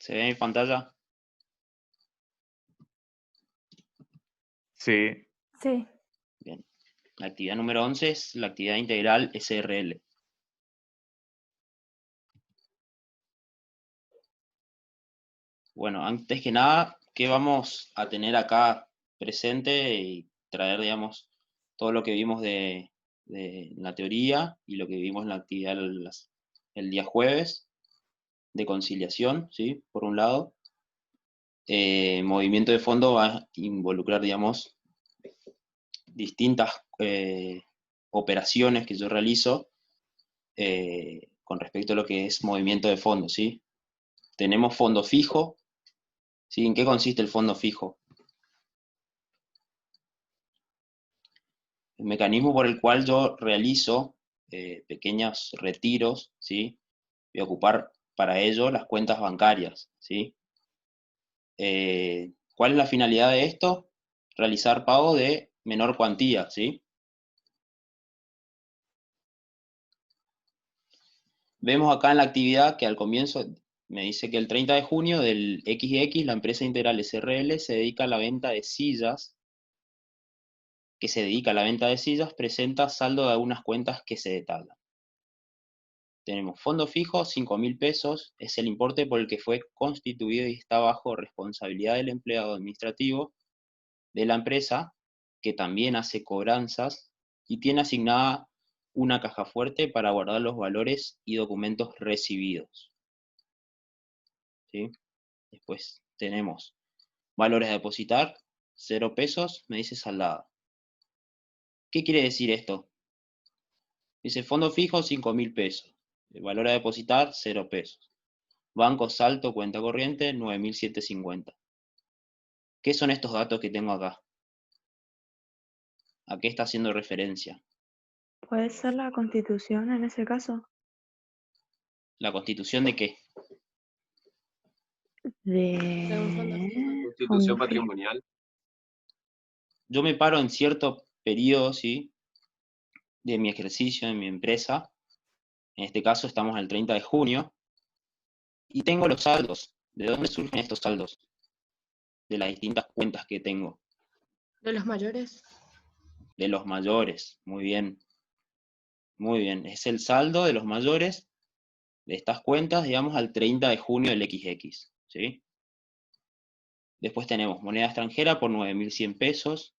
¿Se ve en mi pantalla? Sí. Sí. Bien. La actividad número 11 es la actividad integral SRL. Bueno, antes que nada, ¿qué vamos a tener acá presente y traer, digamos, todo lo que vimos de la teoría y lo que vimos en la actividad el día jueves de conciliación, ¿sí? Por un lado. Movimiento de fondo va a involucrar, digamos, distintas operaciones que yo realizo con respecto a lo que es movimiento de fondo, ¿sí? Tenemos fondo fijo, ¿sí? ¿En qué consiste el fondo fijo? El mecanismo por el cual yo realizo pequeños retiros, ¿sí? Voy a ocupar para ello las cuentas bancarias, ¿sí? ¿Cuál es la finalidad de esto? Realizar pago de menor cuantía, ¿sí? Vemos acá en la actividad que al comienzo me dice que el 30 de junio del XX, la empresa integral SRL se dedica a la venta de sillas, presenta saldo de algunas cuentas que se detallan. Tenemos fondo fijo, 5.000 pesos, es el importe por el que fue constituido y está bajo responsabilidad del empleado administrativo de la empresa, que también hace cobranzas y tiene asignada una caja fuerte para guardar los valores y documentos recibidos. ¿Sí? Después tenemos valores a depositar, 0 pesos, me dice saldada. ¿Qué quiere decir esto? Dice fondo fijo, 5.000 pesos. El valor a depositar, 0 pesos. Banco salto, cuenta corriente, 9.750. ¿Qué son estos datos que tengo acá? ¿A qué está haciendo referencia? ¿Puede ser la Constitución en ese caso? ¿La constitución de qué? De un fondo fijo. De Constitución fondo fijo. patrimonial. Yo me paro en cierto periodo, ¿sí? De mi ejercicio en mi empresa. En este caso estamos el 30 de junio. Y tengo los saldos. ¿De dónde surgen estos saldos? De las distintas cuentas que tengo. De los mayores. De los mayores. Muy bien. Muy bien. Es el saldo de los mayores de estas cuentas, digamos, al 30 de junio del XX. ¿Sí? Después tenemos moneda extranjera por 9.100 pesos.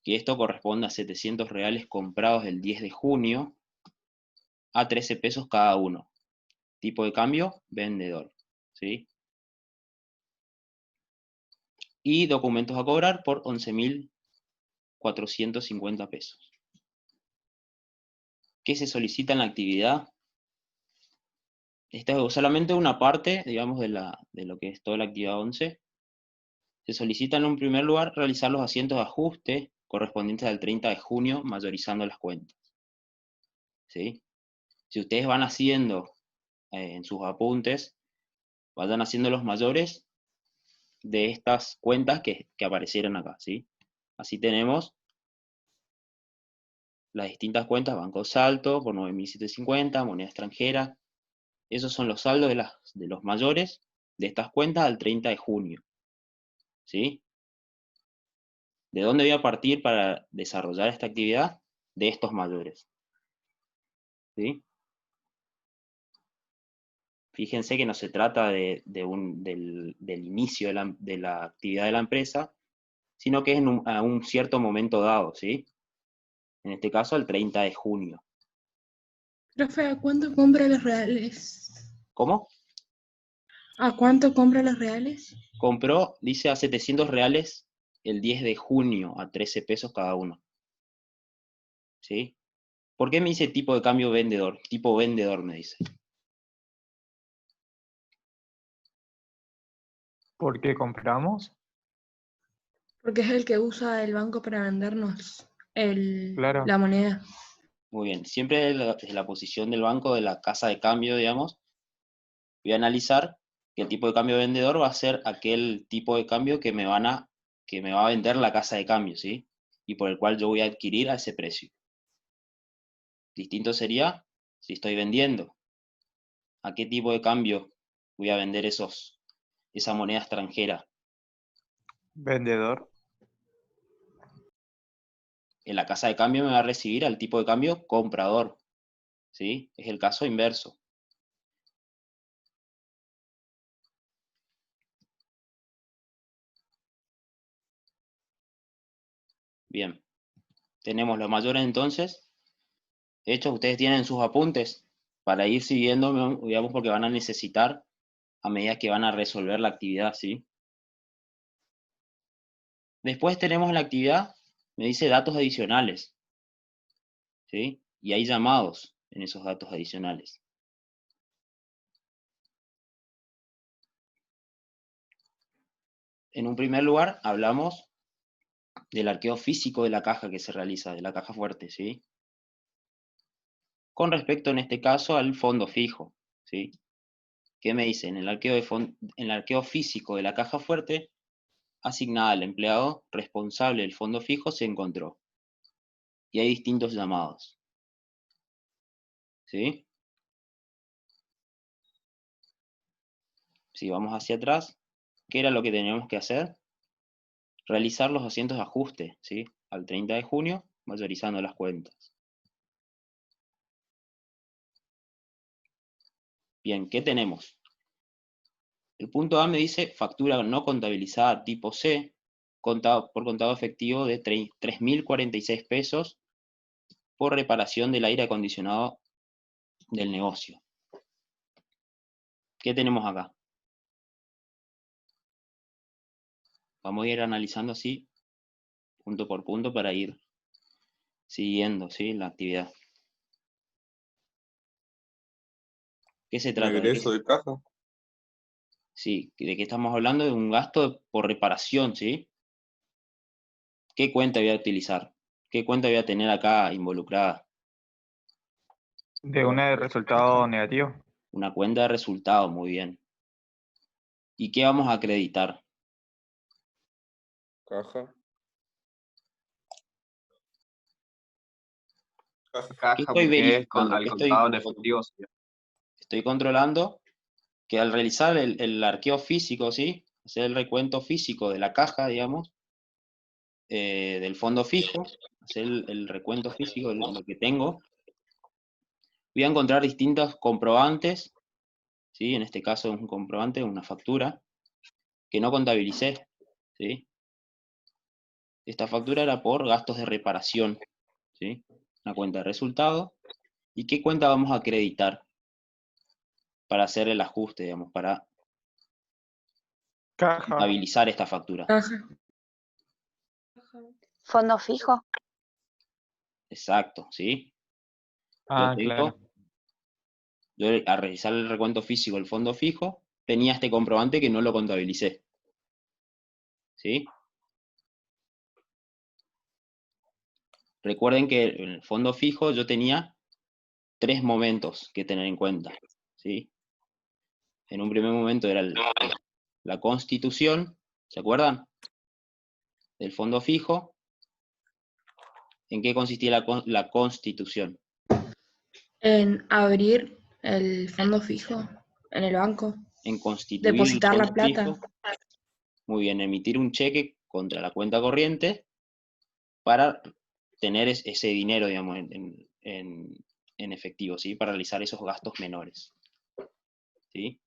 Que esto corresponde a 700 reales comprados el 10 de junio a 13 pesos cada uno. Tipo de cambio, vendedor. ¿Sí? Y documentos a cobrar por 11.450 pesos. ¿Qué se solicita en la actividad? Esta es solamente una parte, digamos, de lo que es toda la actividad 11. Se solicita en un primer lugar realizar los asientos de ajuste correspondientes al 30 de junio, mayorizando las cuentas. ¿Sí? Si ustedes van haciendo en sus apuntes, vayan haciendo los mayores de estas cuentas que aparecieron acá. ¿Sí? Así tenemos las distintas cuentas, Banco Salto por 9.750, moneda extranjera. Esos son los saldos de los mayores de estas cuentas al 30 de junio. ¿Sí? ¿De dónde voy a partir para desarrollar esta actividad? De estos mayores. ¿Sí? Fíjense que no se trata del inicio de la actividad de la empresa, sino que es a un cierto momento dado, ¿sí? En este caso, el 30 de junio. Profe, ¿a cuánto compra los reales? ¿Cómo? ¿A cuánto compra los reales? Compró, dice, a 700 reales el 10 de junio, a 13 pesos cada uno. ¿Sí? ¿Por qué me dice tipo de cambio vendedor? Tipo vendedor me dice. ¿Por qué compramos? Porque es el que usa el banco para vendernos Claro. la moneda. Muy bien. Siempre desde la posición del banco, de la casa de cambio, digamos, voy a analizar que el tipo de cambio vendedor va a ser aquel tipo de cambio que me va a vender la casa de cambio, ¿sí? Y por el cual yo voy a adquirir a ese precio. Distinto sería si estoy vendiendo. ¿A qué tipo de cambio voy a vender esa moneda extranjera? Vendedor. En la casa de cambio me va a recibir al tipo de cambio comprador, ¿sí? Es el caso inverso. Bien, tenemos los mayores entonces. Hechos, ustedes tienen sus apuntes para ir siguiendo, digamos, porque van a necesitar a medida que van a resolver la actividad, ¿sí? Después tenemos en la actividad, me dice datos adicionales, ¿sí? Y hay llamados en esos datos adicionales. En un primer lugar, hablamos del arqueo físico de la caja que se realiza, de la caja fuerte, ¿sí? Con respecto, en este caso, al fondo fijo, ¿sí? ¿Qué me dicen? En el arqueo físico de la caja fuerte, asignada al empleado responsable del fondo fijo, se encontró. Y hay distintos llamados, ¿sí? Si vamos hacia atrás, ¿qué era lo que teníamos que hacer? Realizar los asientos de ajuste, ¿sí? Al 30 de junio, mayorizando las cuentas. Bien, ¿qué tenemos? El punto A me dice factura no contabilizada tipo C, por contado efectivo de 3.046 pesos por reparación del aire acondicionado del negocio. ¿Qué tenemos acá? Vamos a ir analizando así, punto por punto, para ir siguiendo, ¿sí? La actividad. ¿Qué se Un trata? egreso de caja. Sí, ¿de qué estamos hablando? De un gasto por reparación, ¿sí? ¿Qué cuenta voy a utilizar? ¿Qué cuenta voy a tener acá involucrada? De una de resultado negativo. Una cuenta de resultado, muy bien. ¿Y qué vamos a acreditar? Caja. ¿Qué Caja estoy porque es verificando? al ¿Qué contado en efectivo. estoy controlando? Que al realizar el arqueo físico, ¿sí? Hacer el recuento físico de la caja, digamos, del fondo fijo, hacer el recuento físico de lo que tengo, voy a encontrar distintos comprobantes, ¿sí? En este caso es un comprobante, una factura, que no contabilicé, ¿sí? Esta factura era por gastos de reparación, ¿sí? Una cuenta de resultado. ¿Y qué cuenta vamos a acreditar para hacer el ajuste, digamos, para Caja. contabilizar esta factura? Caja. Fondo fijo. Exacto, ¿sí? Ah, claro. Yo al realizar el recuento físico del fondo fijo, tenía este comprobante que no lo contabilicé, ¿sí? Recuerden que en el fondo fijo yo tenía 3 momentos que tener en cuenta, ¿sí? En un primer momento era la constitución, ¿se acuerdan? Del fondo fijo. ¿En qué consistía la constitución? En abrir el fondo fijo en el banco. En constituir el Depositar la fondo plata. fijo. Muy bien, emitir un cheque contra la cuenta corriente para tener ese dinero, digamos, en efectivo, ¿sí? Para realizar esos gastos menores, ¿sí?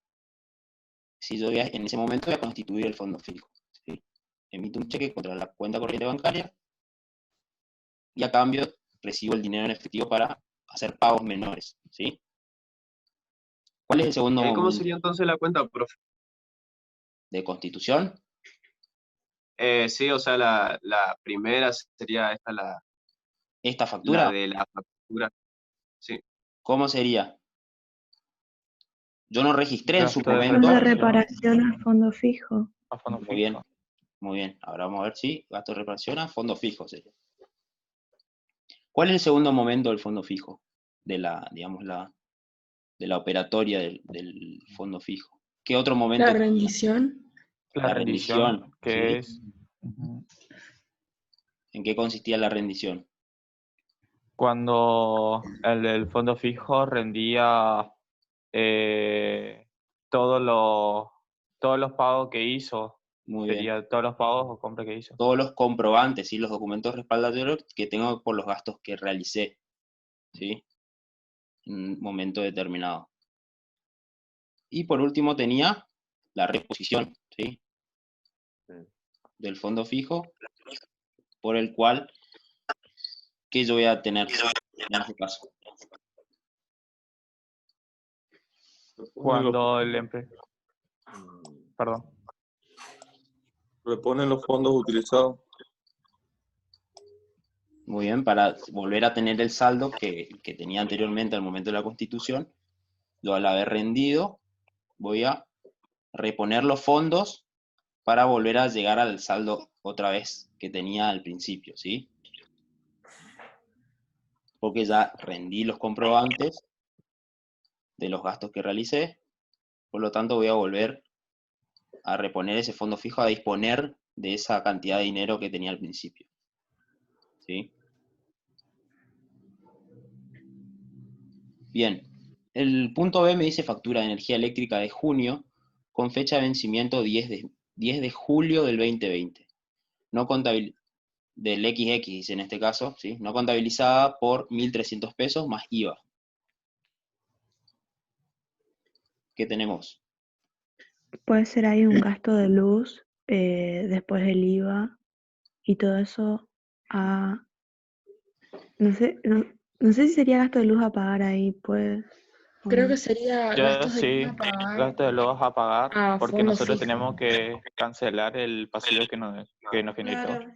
Si yo en ese momento voy a constituir el fondo fijo, ¿sí? Emito un cheque contra la cuenta corriente bancaria y a cambio recibo el dinero en efectivo para hacer pagos menores, ¿sí? ¿Cuál es el segundo ¿Cómo momento sería entonces la cuenta, profe? de constitución? Sí, o sea, la primera sería esta, Esta la factura, de la factura. Sí. ¿cómo sería? Yo no registré en su Gasto de Fondo de momento. reparación a fondo fijo. A fondo Muy bien, fijo. muy bien. Ahora vamos a ver si gasto de reparación a fondo fijo sería. ¿Cuál es el segundo momento del fondo fijo? De la, digamos, de la operatoria del fondo fijo. ¿Qué otro momento La tenía? rendición. La La rendición, rendición, que ¿sí? es ¿En qué consistía la rendición? cuando el del fondo fijo rendía todos los pagos que hizo. Muy bien. Sería todos los pagos o compras que hizo. Todos los comprobantes y los documentos respaldatorios que tengo por los gastos que realicé, ¿sí? En un momento determinado. Y por último tenía la reposición, ¿sí? Del fondo fijo, por el cual, ¿qué yo voy a tener en este caso? Cuando Perdón. Reponen los fondos utilizados. Muy bien, para volver a tener el saldo que tenía anteriormente al momento de la constitución, yo al haber rendido, voy a reponer los fondos para volver a llegar al saldo otra vez que tenía al principio, ¿sí? Porque ya rendí los comprobantes de los gastos que realicé, por lo tanto voy a volver a reponer ese fondo fijo, a disponer de esa cantidad de dinero que tenía al principio, ¿sí? Bien, el punto B me dice factura de energía eléctrica de junio con fecha de vencimiento 10 de julio del 2020. No del XX, dice en este caso, ¿sí? No contabilizada por 1.300 pesos más IVA. ¿Qué tenemos? Puede ser ahí un gasto de luz, después del IVA y todo eso a... No sé si sería gasto de luz a pagar ahí, pues. o Creo no. que sería Yo gastos de sí, luz a pagar gasto de lo vas a pagar a porque fondo nosotros fijo. tenemos que cancelar el pasivo que nos generó. Claro.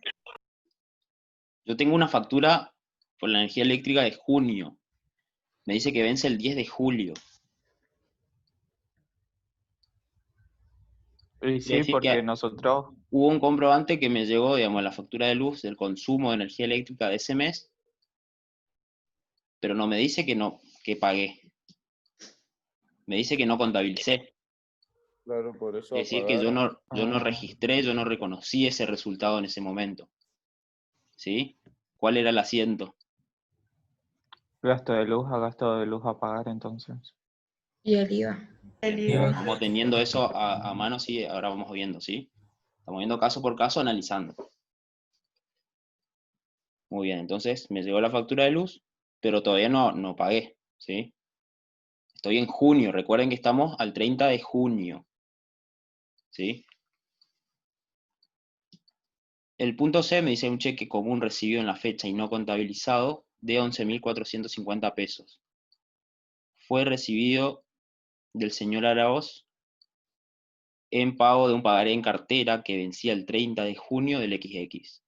Yo tengo una factura por la energía eléctrica de junio. Me dice que vence el 10 de julio. Y Quiere sí, decir porque que nosotros, hubo un comprobante que me llegó, digamos, la factura de luz del consumo de energía eléctrica de ese mes, pero no me dice que pagué. Me dice que no contabilicé. Claro, por eso Es decir, que yo no Ah. registré, yo no reconocí ese resultado en ese momento. ¿Sí? ¿Cuál era el asiento? gasto de luz a pagar entonces. Y el IVA. Vamos teniendo eso a mano, sí, ahora vamos viendo, ¿sí? Estamos viendo caso por caso, analizando. Muy bien, entonces me llegó la factura de luz, pero todavía no pagué, ¿sí? Estoy en junio, recuerden que estamos al 30 de junio, ¿sí? El punto C me dice un cheque común recibido en la fecha y no contabilizado de 11.450 pesos. Fue recibido del señor Araoz en pago de un pagaré en cartera que vencía el 30 de junio del XX.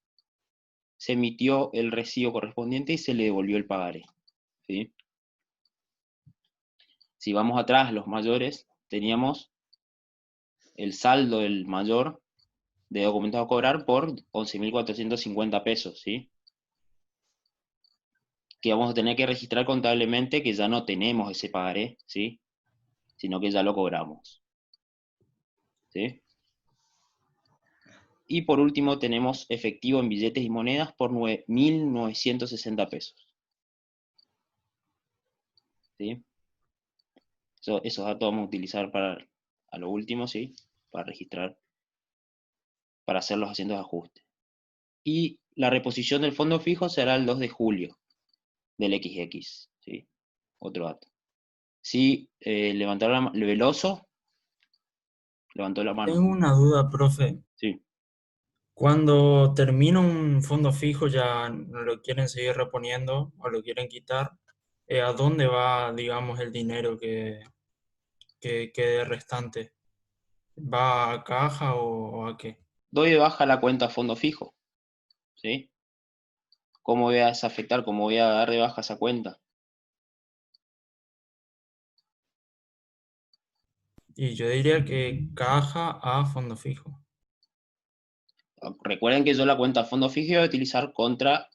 Se emitió el recibo correspondiente y se le devolvió el pagaré, ¿sí? Si vamos atrás, los mayores, teníamos el saldo del mayor de documentos a cobrar por 11.450 pesos, ¿sí? Que vamos a tener que registrar contablemente que ya no tenemos ese pagaré, ¿sí? Sino que ya lo cobramos, ¿sí? Y por último tenemos efectivo en billetes y monedas por 9.960 pesos, ¿sí? Esos datos vamos a utilizar a lo último, ¿sí? Para registrar, para hacer los asientos de ajuste. Y la reposición del fondo fijo será el 2 de julio del XX, ¿sí? Otro dato. Si levantaron el Veloso, levantó la mano. Tengo una duda, profe. Sí. Cuando termina un fondo fijo, ya no lo quieren seguir reponiendo o lo quieren quitar, ¿a dónde va, digamos, el dinero que quede restante? ¿Va a caja o a qué? Doy de baja la cuenta fondo fijo, ¿sí? ¿Cómo voy a desafectar? ¿Cómo voy a dar de baja esa cuenta? Y yo diría que caja a fondo fijo. Recuerden que yo la cuenta fondo fijo voy a utilizar contra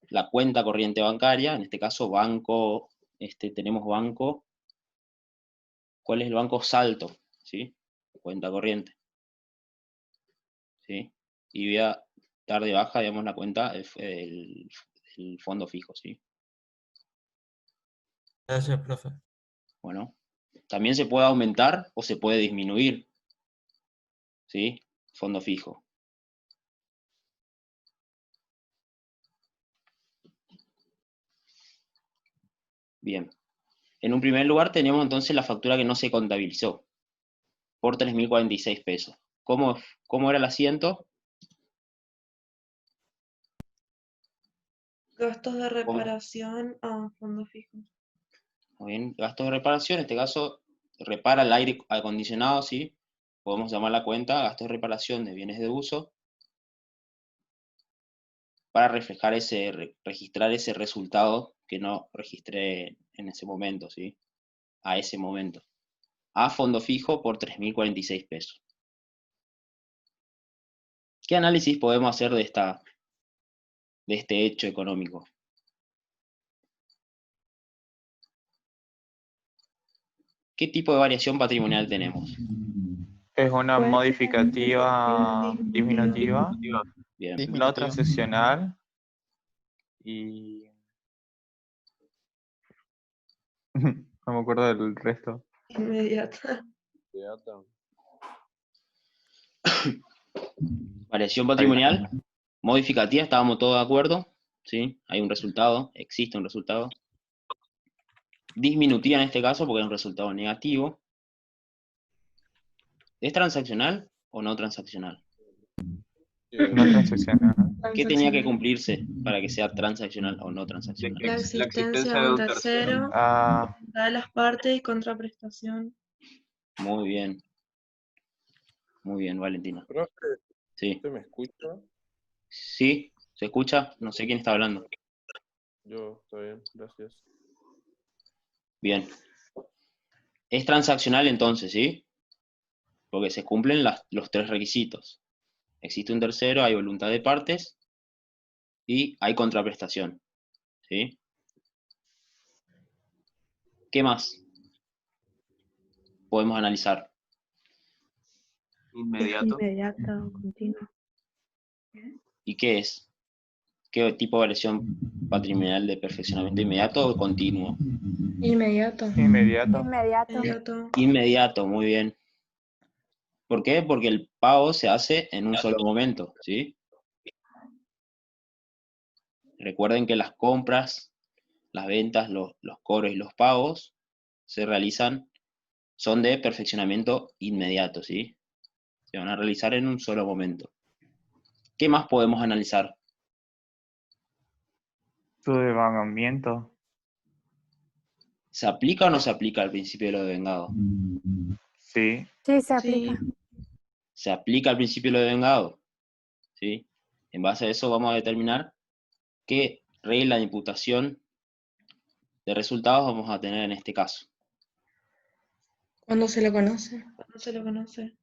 la cuenta corriente bancaria, en este caso banco, tenemos banco, ¿cuál es el banco? Salto, ¿sí? Cuenta corriente, ¿sí? Y voy a dar de baja, digamos, la cuenta, el fondo fijo, ¿sí? Gracias, profe. Bueno, También se puede aumentar o se puede disminuir, ¿sí? Fondo fijo. Bien. En un primer lugar tenemos entonces la factura que no se contabilizó, por 3.046 pesos. ¿Cómo era el asiento? Gastos de reparación a fondo fijo. Muy bien, gastos de reparación, en este caso repara el aire acondicionado, ¿sí? Podemos llamar la cuenta gastos de reparación de bienes de uso para reflejar registrar ese resultado que no registré en ese momento, ¿sí? A ese momento. A fondo fijo por 3.046 pesos. ¿Qué análisis podemos hacer de este hecho económico? ¿Qué tipo de variación patrimonial tenemos? Es una Puede ser modificativa disminutiva. disminutiva, Bien, no transaccional y... No me acuerdo del resto. Inmediata. Beata. variación patrimonial, modificativa, estábamos todos de acuerdo, ¿sí? Hay un resultado, existe un resultado. Disminutiva en este caso porque es un resultado negativo. ¿Es transaccional o no transaccional? No transaccional. ¿Qué tenía que cumplirse para que sea transaccional o no transaccional? La existencia de un tercero, Ah, de las partes y contraprestación. Muy bien. Muy bien, Valentina. Profe, Sí. ¿usted me escucha? ¿Sí? ¿Se escucha? No sé quién está hablando. Yo, está bien, gracias. Bien. Es transaccional entonces, ¿sí? Porque se cumplen los tres requisitos. Existe un tercero, hay voluntad de partes y hay contraprestación, ¿sí? ¿Qué más podemos analizar? Inmediato. Inmediata o continua. ¿Y qué es? ¿Qué tipo de variación patrimonial de perfeccionamiento inmediato o continuo? Inmediato. inmediato. Inmediato. Inmediato, muy bien. ¿Por qué? Porque el pago se hace en un solo momento, ¿sí? Recuerden que las compras, las ventas, los cobros y los pagos se realizan, son de perfeccionamiento inmediato, ¿sí? Se van a realizar en un solo momento. ¿Qué más podemos analizar? Su devengamiento. ¿Se aplica o no se aplica el principio de lo devengado? Sí. Sí, se aplica. Sí. Se aplica el principio de lo devengado, ¿sí? En base a eso vamos a determinar qué regla de imputación de resultados vamos a tener en este caso. ¿Cuándo se lo conoce? No se lo conoce.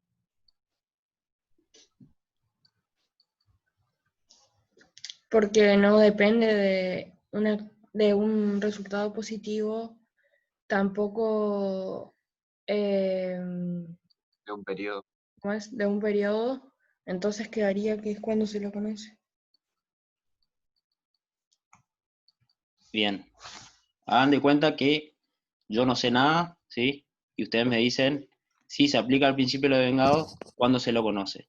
Porque no depende de un resultado positivo, tampoco De un periodo. ¿cómo es? De un periodo, entonces quedaría que es cuando se lo conoce. Bien. Hagan de cuenta que yo no sé nada, ¿sí? Y ustedes me dicen, sí, se aplica el principio de lo devengado, ¿cuándo se lo conoce?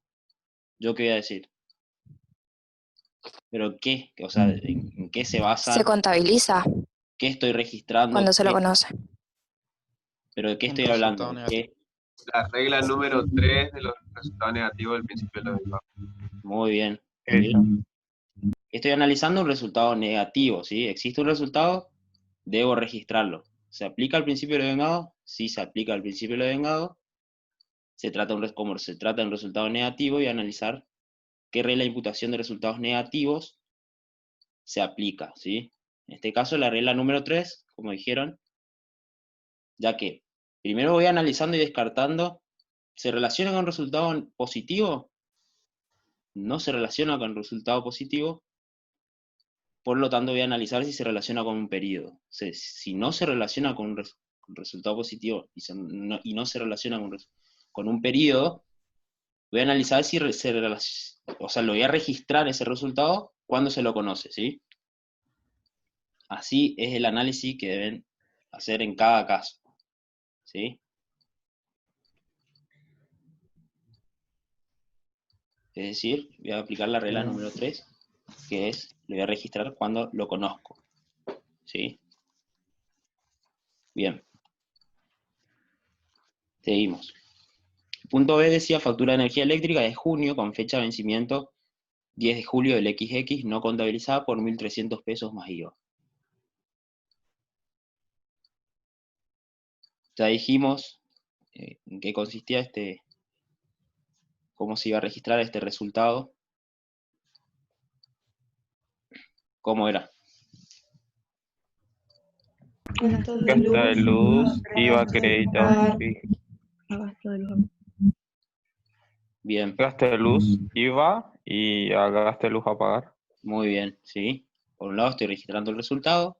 ¿Yo qué voy a decir? ¿Pero qué? O sea, ¿en qué se basa? Se contabiliza ¿Qué estoy registrando? cuando se lo ¿Qué? conoce. ¿Pero de qué Un estoy resultado hablando? negativo. La regla número 3 de los resultados negativos del principio de lo devengado. Muy bien. Esa. Estoy analizando un resultado negativo, ¿sí? Existe un resultado, debo registrarlo. ¿Se aplica el principio de lo devengado? Sí, se aplica el principio de lo devengado. Como se trata de un resultado negativo, voy a analizar qué regla de imputación de resultados negativos se aplica, ¿sí? En este caso, la regla número 3, como dijeron, ya que primero voy analizando y descartando, ¿se relaciona con un resultado positivo? No se relaciona con resultado positivo, por lo tanto voy a analizar si se relaciona con un periodo. Si no se relaciona con un resultado positivo y no se relaciona con un periodo, voy a analizar si o sea, lo voy a registrar ese resultado cuando se lo conoce, ¿sí? Así es el análisis que deben hacer en cada caso, ¿sí? Es decir, voy a aplicar la regla número 3, que es, lo voy a registrar cuando lo conozco, ¿sí? Bien. Seguimos. Punto B decía factura de energía eléctrica de junio con fecha de vencimiento 10 de julio del XX, no contabilizada por 1.300 pesos más IVA. Ya dijimos en qué consistía cómo se iba a registrar este resultado. ¿Cómo era? Gasto de Gasto de luz, IVA, crédito, pagar. A gasto de luz. Bien, gasto de luz, IVA y a gasto de luz a pagar. muy bien, ¿sí? Por un lado estoy registrando el resultado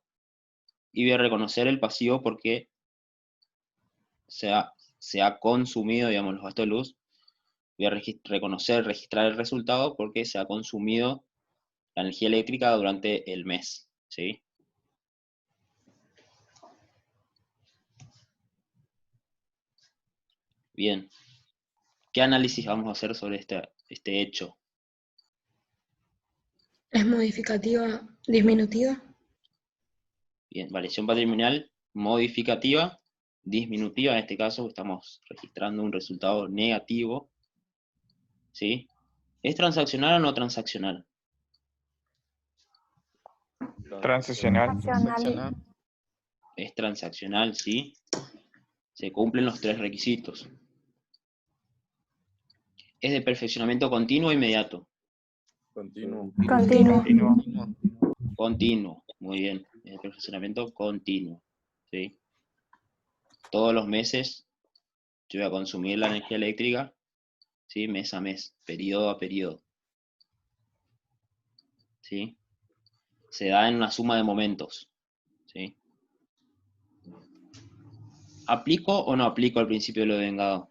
y voy a reconocer el pasivo porque se ha consumido, digamos, los gastos de luz. Voy a registrar el resultado porque se ha consumido la energía eléctrica durante el mes, ¿sí? Bien. ¿Qué análisis vamos a hacer sobre este hecho? ¿Es modificativa disminutiva? Bien, variación patrimonial modificativa, disminutiva, en este caso estamos registrando un resultado negativo, ¿sí? ¿Es transaccional o no transaccional? Transaccional. Es transaccional, ¿sí? Se cumplen los 3 requisitos. Es de perfeccionamiento continuo e inmediato. Continuo. Continuo. Continuo, muy bien. Es de perfeccionamiento continuo, ¿sí? Todos los meses yo voy a consumir la energía eléctrica, ¿sí? Mes a mes, periodo a periodo, ¿sí? Se da en una suma de momentos, ¿sí? ¿Aplico o no aplico el principio de lo devengado?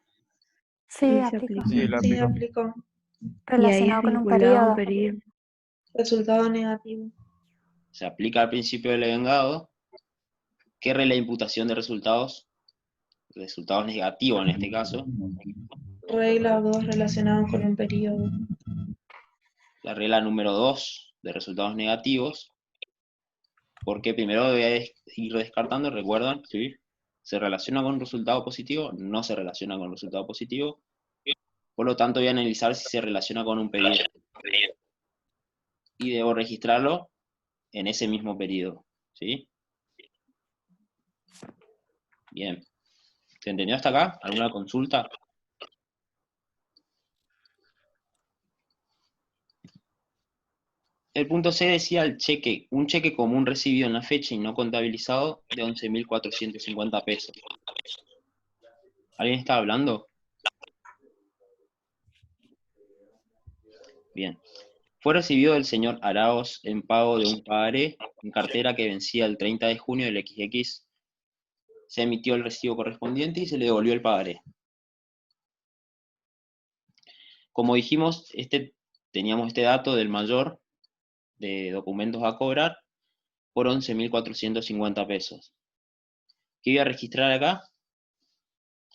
Sí, Sí, se aplica. aplica. Sí, la Sí, aplico. aplicó. Y ahí es vinculado a un periodo. Resultado negativo. Se aplica el principio del devengado. ¿Qué regla de imputación de resultados? Resultados negativos en este caso. Regla 2 relacionados con un periodo. La regla número 2 de resultados negativos. Porque primero voy a ir descartando, recuerdan, ¿sí? ¿Se relaciona con un resultado positivo? No se relaciona con un resultado positivo. Por lo tanto, voy a analizar si se relaciona con un periodo. Y debo registrarlo en ese mismo periodo, ¿sí? Bien. ¿Se entendió hasta acá? ¿Alguna consulta? El punto C decía un cheque común recibido en la fecha y no contabilizado de 11.450 pesos. ¿Alguien está hablando? Bien. Fue recibido del señor Araos en pago de un pagaré en cartera que vencía el 30 de junio del XX. Se emitió el recibo correspondiente y se le devolvió el pagaré. Como dijimos, teníamos este dato del mayor de documentos a cobrar por 11.450 pesos. ¿Qué voy a registrar acá?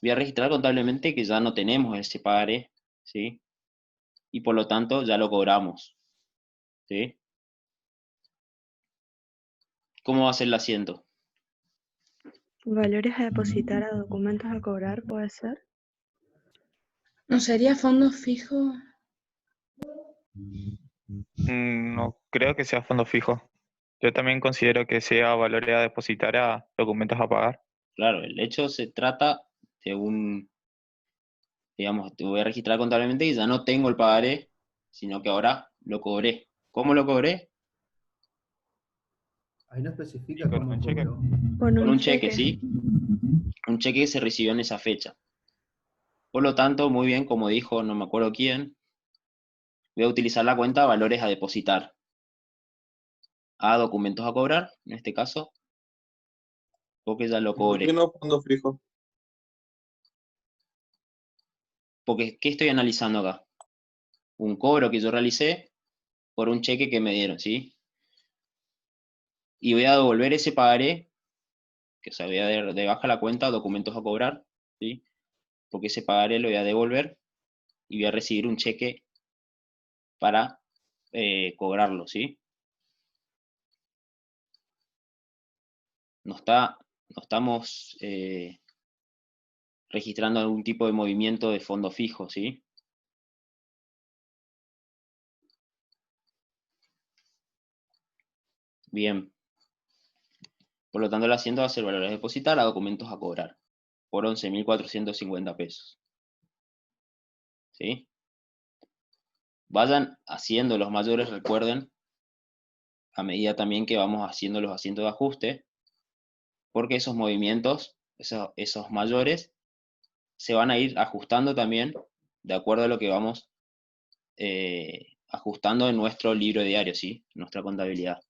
Voy a registrar contablemente que ya no tenemos ese pagaré, ¿sí? Y por lo tanto ya lo cobramos, ¿sí? ¿Cómo va a ser el asiento? Valores a depositar a documentos a cobrar, ¿puede ser? ¿No sería fondo fijo? No creo que sea fondo fijo. Yo también considero que sea valores a depositar a documentos a pagar. Claro, el hecho se trata de digamos, te voy a registrar contablemente y ya no tengo el pagaré, sino que ahora lo cobré. ¿Cómo lo cobré? Ahí no especifica Con cómo un cheque. cobró. Con Con un un cheque, ¿sí? Un cheque que se recibió en esa fecha. Por lo tanto, muy bien, como dijo, no me acuerdo quién, voy a utilizar la cuenta valores a depositar. A documentos a cobrar, en este caso, porque ya lo ¿Por qué cobré. no fondo fijo? Porque, ¿qué estoy analizando acá? Un cobro que yo realicé por un cheque que me dieron, ¿sí? Y voy a devolver ese pagaré que se voy a dar de baja la cuenta documentos a cobrar, ¿sí? Porque ese pagaré lo voy a devolver y voy a recibir un cheque para cobrarlo, ¿sí? No estamos registrando algún tipo de movimiento de fondo fijo, ¿sí? Bien. Por lo tanto, el asiento va a ser valores a depositar a documentos a cobrar por 11.450 pesos. ¿Sí? Vayan haciendo los mayores, recuerden, a medida también que vamos haciendo los asientos de ajuste, porque esos movimientos, esos mayores, se van a ir ajustando también de acuerdo a lo que vamos ajustando en nuestro libro diario, ¿sí? Nuestra contabilidad.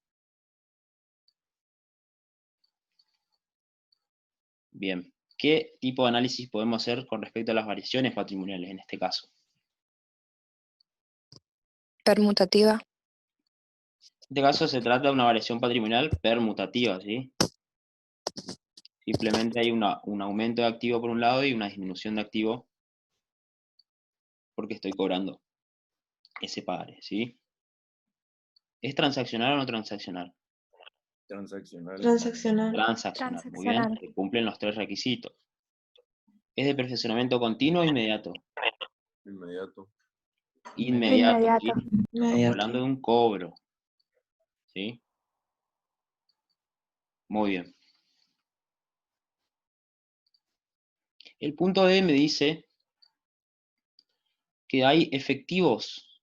Bien. ¿Qué tipo de análisis podemos hacer con respecto a las variaciones patrimoniales en este caso? Permutativa. En este caso se trata de una variación patrimonial permutativa, ¿sí? Simplemente hay un aumento de activo por un lado y una disminución de activo porque estoy cobrando ese pagaré, ¿sí? ¿Es transaccional o no transaccional? Transaccional. Transaccional. Transaccional, muy bien, Transaccional. que cumplen los 3 requisitos. ¿Es de perfeccionamiento continuo o inmediato? Inmediato. Inmediato, ¿sí? Inmediato. Estamos Inmediato. hablando de un cobro, ¿sí? Muy bien. El punto D me dice que hay efectivos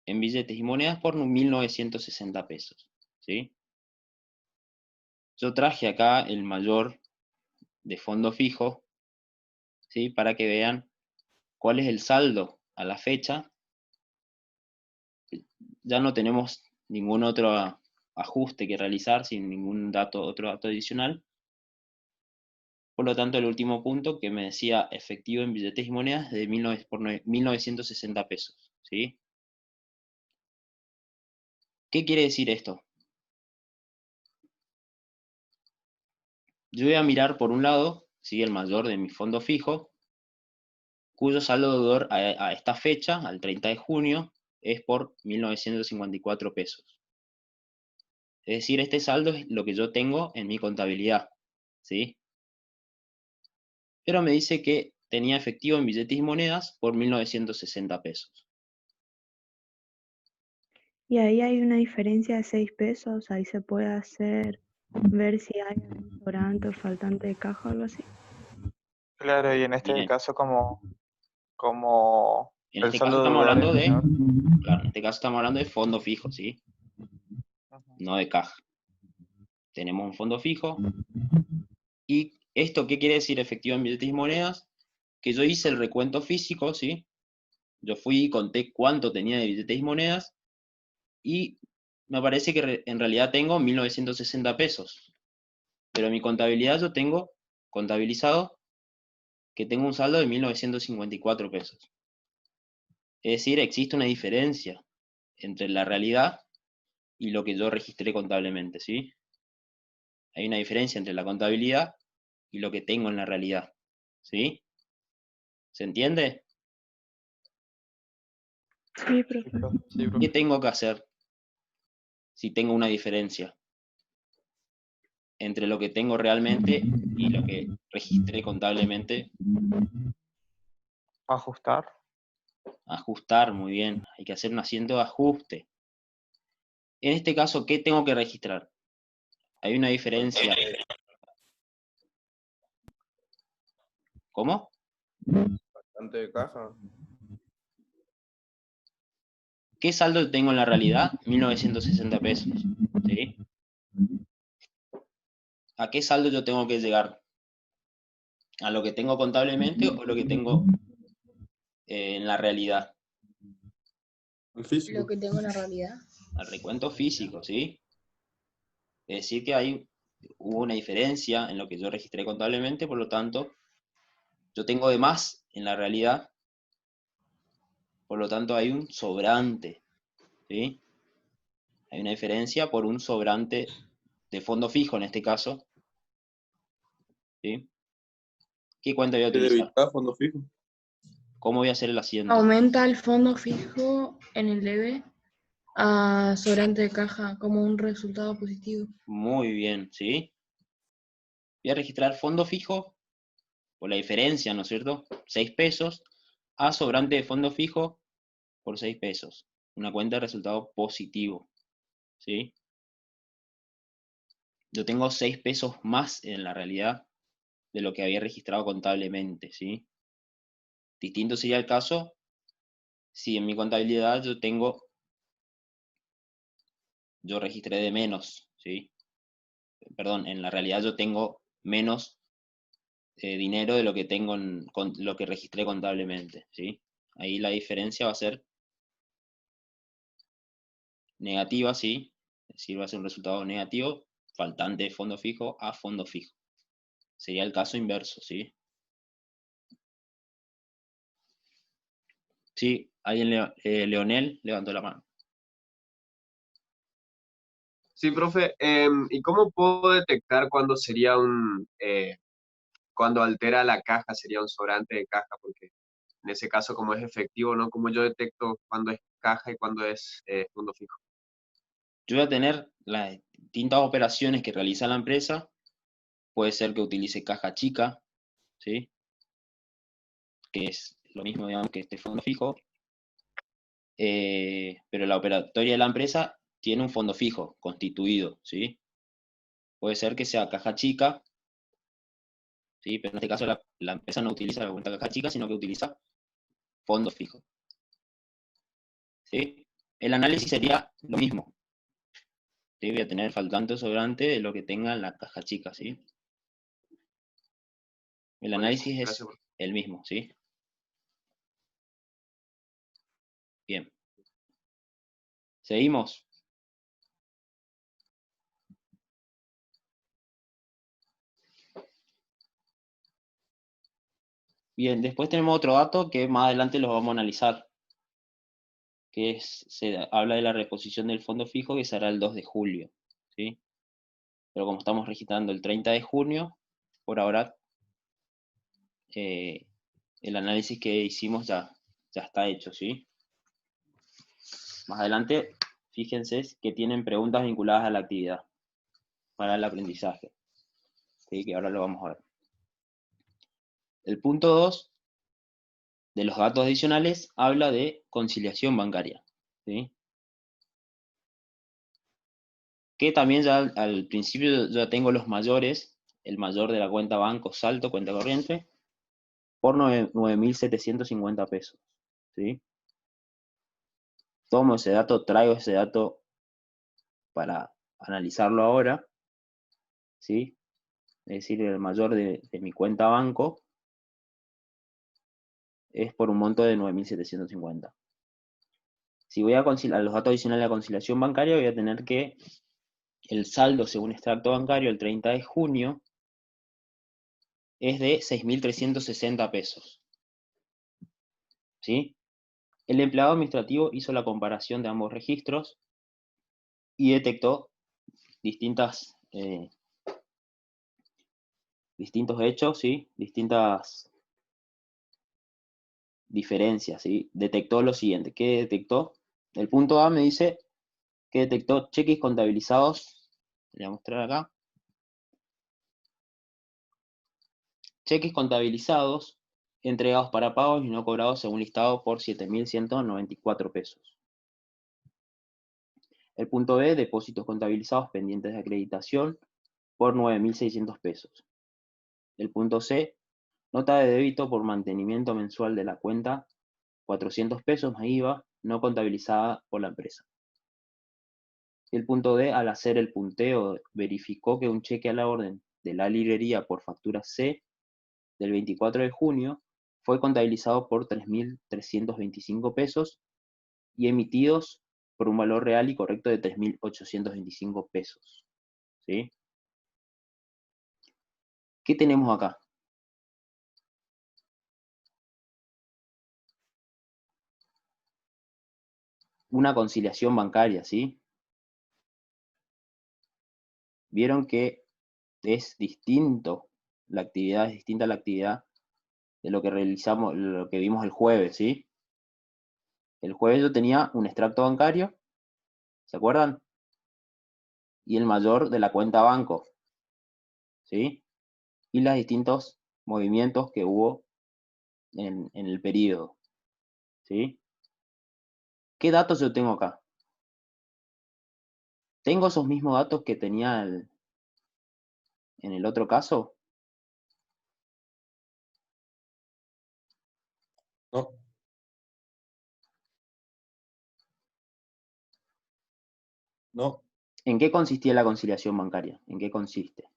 en billetes y monedas por 1.960 pesos, ¿sí? Yo traje acá el mayor de fondo fijo, ¿sí? Para que vean cuál es el saldo a la fecha. Ya no tenemos ningún otro ajuste que realizar sin ningún otro dato adicional. Por lo tanto, el último punto que me decía efectivo en billetes y monedas de 1.960 pesos, ¿sí? ¿Qué quiere decir esto? Yo voy a mirar por un lado, ¿sí? El mayor de mi fondo fijo, cuyo saldo deudor a esta fecha, al 30 de junio, es por 1.954 pesos. Es decir, este saldo es lo que yo tengo en mi contabilidad, ¿sí? Pero me dice que tenía efectivo en billetes y monedas por 1.960 pesos. Y ahí hay una diferencia de 6 pesos, ahí se puede hacer, ver si hay algún sobrante o faltante de caja o algo así. Claro, y en este Bien. caso como En el este caso saldo estamos deudor es hablando de, menor. claro, en este caso estamos hablando de fondo fijo, ¿sí? Ujú. No de caja. Tenemos un fondo fijo. ¿Y esto qué quiere decir efectivo en billetes y monedas? Que yo hice el recuento físico, ¿sí? Yo fui y conté cuánto tenía de billetes y monedas y me parece que en realidad tengo 1.960 pesos. Pero en mi contabilidad yo tengo contabilizado que tengo un saldo de 1.954 pesos. Es decir, existe una diferencia entre la realidad y lo que yo registré contablemente, ¿sí? Hay una diferencia entre la contabilidad y lo que tengo en la realidad, ¿sí? ¿Se entiende? Sí, profe. Sí, ¿Qué profe. tengo que hacer si tengo una diferencia entre lo que tengo realmente y lo que registré contablemente? Ajustar. Ajustar, muy bien. Hay que hacer un asiento de ajuste. En este caso, ¿qué tengo que registrar? Hay una diferencia. ¿Cómo? Bastante de caja. ¿Qué saldo tengo en la realidad? 1.960 pesos, ¿sí? ¿A qué saldo yo tengo que llegar? ¿A lo que tengo contablemente o lo que tengo en la realidad? El físico. Lo que tengo en la realidad. Al recuento físico, ¿sí? Es decir, que hubo una diferencia en lo que yo registré contablemente, por lo tanto, yo tengo de más en la realidad, por lo tanto hay un sobrante, ¿sí? Hay una diferencia por un sobrante de fondo fijo en este caso, ¿sí? ¿Qué cuenta voy a ¿Qué utilizar? debilitar fondo fijo? ¿Cómo voy a hacer el asiento? Aumenta el fondo fijo en el debe a sobrante de caja como un resultado positivo. Muy bien, ¿sí? Voy a registrar fondo fijo por la diferencia, ¿no es cierto? 6 pesos a sobrante de fondo fijo por 6 pesos. Una cuenta de resultado positivo, ¿sí? Yo tengo 6 pesos más en la realidad de lo que había registrado contablemente, ¿sí? Distinto sería el caso si en mi contabilidad yo registré de menos, ¿sí? Perdón, en la realidad yo tengo menos dinero de lo que tengo lo que registré contablemente, ¿sí? Ahí la diferencia va a ser negativa, ¿sí? Es decir, va a ser un resultado negativo, faltante de fondo fijo a fondo fijo. Sería el caso inverso, ¿sí? Sí, alguien, Leonel, levantó la mano. Sí, profe. ¿Y cómo puedo detectar cuándo sería cuando altera la caja, sería un sobrante de caja? Porque en ese caso, como es efectivo, ¿no? ¿Cómo yo detecto cuándo es caja y cuándo es fondo fijo? Yo voy a tener las distintas operaciones que realiza la empresa. Puede ser que utilice caja chica, ¿sí? Que es lo mismo, digamos, que este fondo fijo. Pero la operatoria de la empresa tiene un fondo fijo constituido, ¿sí? Puede ser que sea caja chica, ¿sí? Pero en este caso la empresa no utiliza la cuenta caja chica, sino que utiliza fondo fijo, ¿sí? El análisis sería lo mismo, ¿sí? Voy a tener faltante o sobrante de lo que tenga en la caja chica, ¿sí? El Buenísimo, análisis es gracias, profe. el mismo, ¿sí? Bien. Seguimos. Bien, después tenemos otro dato que más adelante los vamos a analizar, que se habla de la reposición del fondo fijo que será el 2 de julio, ¿sí? Pero como estamos registrando el 30 de junio, por ahora el análisis que hicimos ya está hecho, ¿sí? Más adelante, fíjense que tienen preguntas vinculadas a la actividad para el aprendizaje, ¿sí? Que ahora lo vamos a ver. El punto 2 de los datos adicionales habla de conciliación bancaria, ¿sí? Que también ya al principio ya tengo los mayores, el mayor de la cuenta banco salto, cuenta corriente, por 9.750 pesos, ¿sí? Tomo ese dato, traigo ese dato para analizarlo ahora, ¿sí? Es decir, el mayor de mi cuenta banco es por un monto de 9.750. Si voy a conciliar los datos adicionales de la conciliación bancaria, voy a tener que el saldo según extracto bancario el 30 de junio es de 6.360 pesos, ¿sí? El empleado administrativo hizo la comparación de ambos registros y detectó distintos hechos, ¿sí? Distintas diferencias, ¿sí? Detectó lo siguiente. ¿Qué detectó? El punto A me dice que detectó cheques contabilizados. Le voy a mostrar acá. Cheques contabilizados entregados para pagos y no cobrados según listado por 7.194 pesos. El punto B, depósitos contabilizados pendientes de acreditación por 9.600 pesos. El punto C, nota de débito por mantenimiento mensual de la cuenta, 400 pesos más IVA, no contabilizada por la empresa. El punto D, al hacer el punteo, verificó que un cheque a la orden de la librería por factura C del 24 de junio fue contabilizado por 3.325 pesos y emitidos por un valor real y correcto de 3.825 pesos. ¿Sí? ¿Qué tenemos acá? Una conciliación bancaria, ¿sí? Vieron que es distinto la actividad es distinta a la actividad de lo que realizamos, lo que vimos el jueves, ¿sí? El jueves yo tenía un extracto bancario, ¿se acuerdan? Y el mayor de la cuenta banco, ¿sí? Y los distintos movimientos que hubo en el periodo, ¿sí? ¿Qué datos yo tengo acá? ¿Tengo esos mismos datos que tenía en el otro caso? No, no. ¿En qué consistía la conciliación bancaria? ¿En qué consiste?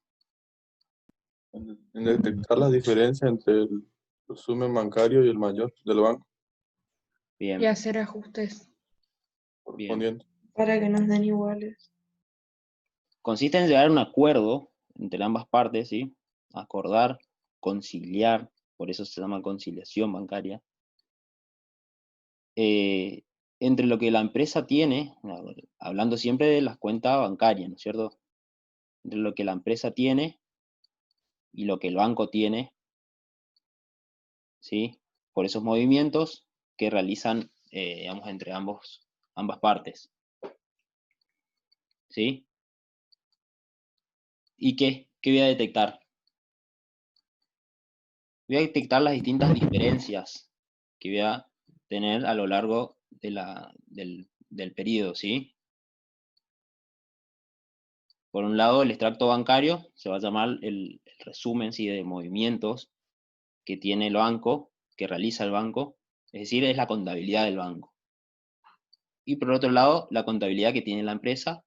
En detectar la diferencia entre el resumen bancario y el mayor del banco Bien, Y hacer ajustes. correspondiente. Para que nos den iguales. consiste en llegar a un acuerdo entre ambas partes, ¿sí? Acordar, conciliar, por eso se llama conciliación bancaria, entre lo que la empresa tiene, hablando siempre de las cuentas bancarias, ¿no es cierto? Entre lo que la empresa tiene y lo que el banco tiene, ¿sí? Por esos movimientos que realizan, digamos, entre ambas partes, ¿sí? ¿Y qué? ¿Qué voy a detectar? Voy a detectar las distintas diferencias que voy a tener a lo largo del periodo, ¿sí? Por un lado, el extracto bancario se va a llamar el resumen, ¿sí?, de movimientos que tiene el banco, que realiza el banco, es decir, es la contabilidad del banco. Y por otro lado, la contabilidad que tiene la empresa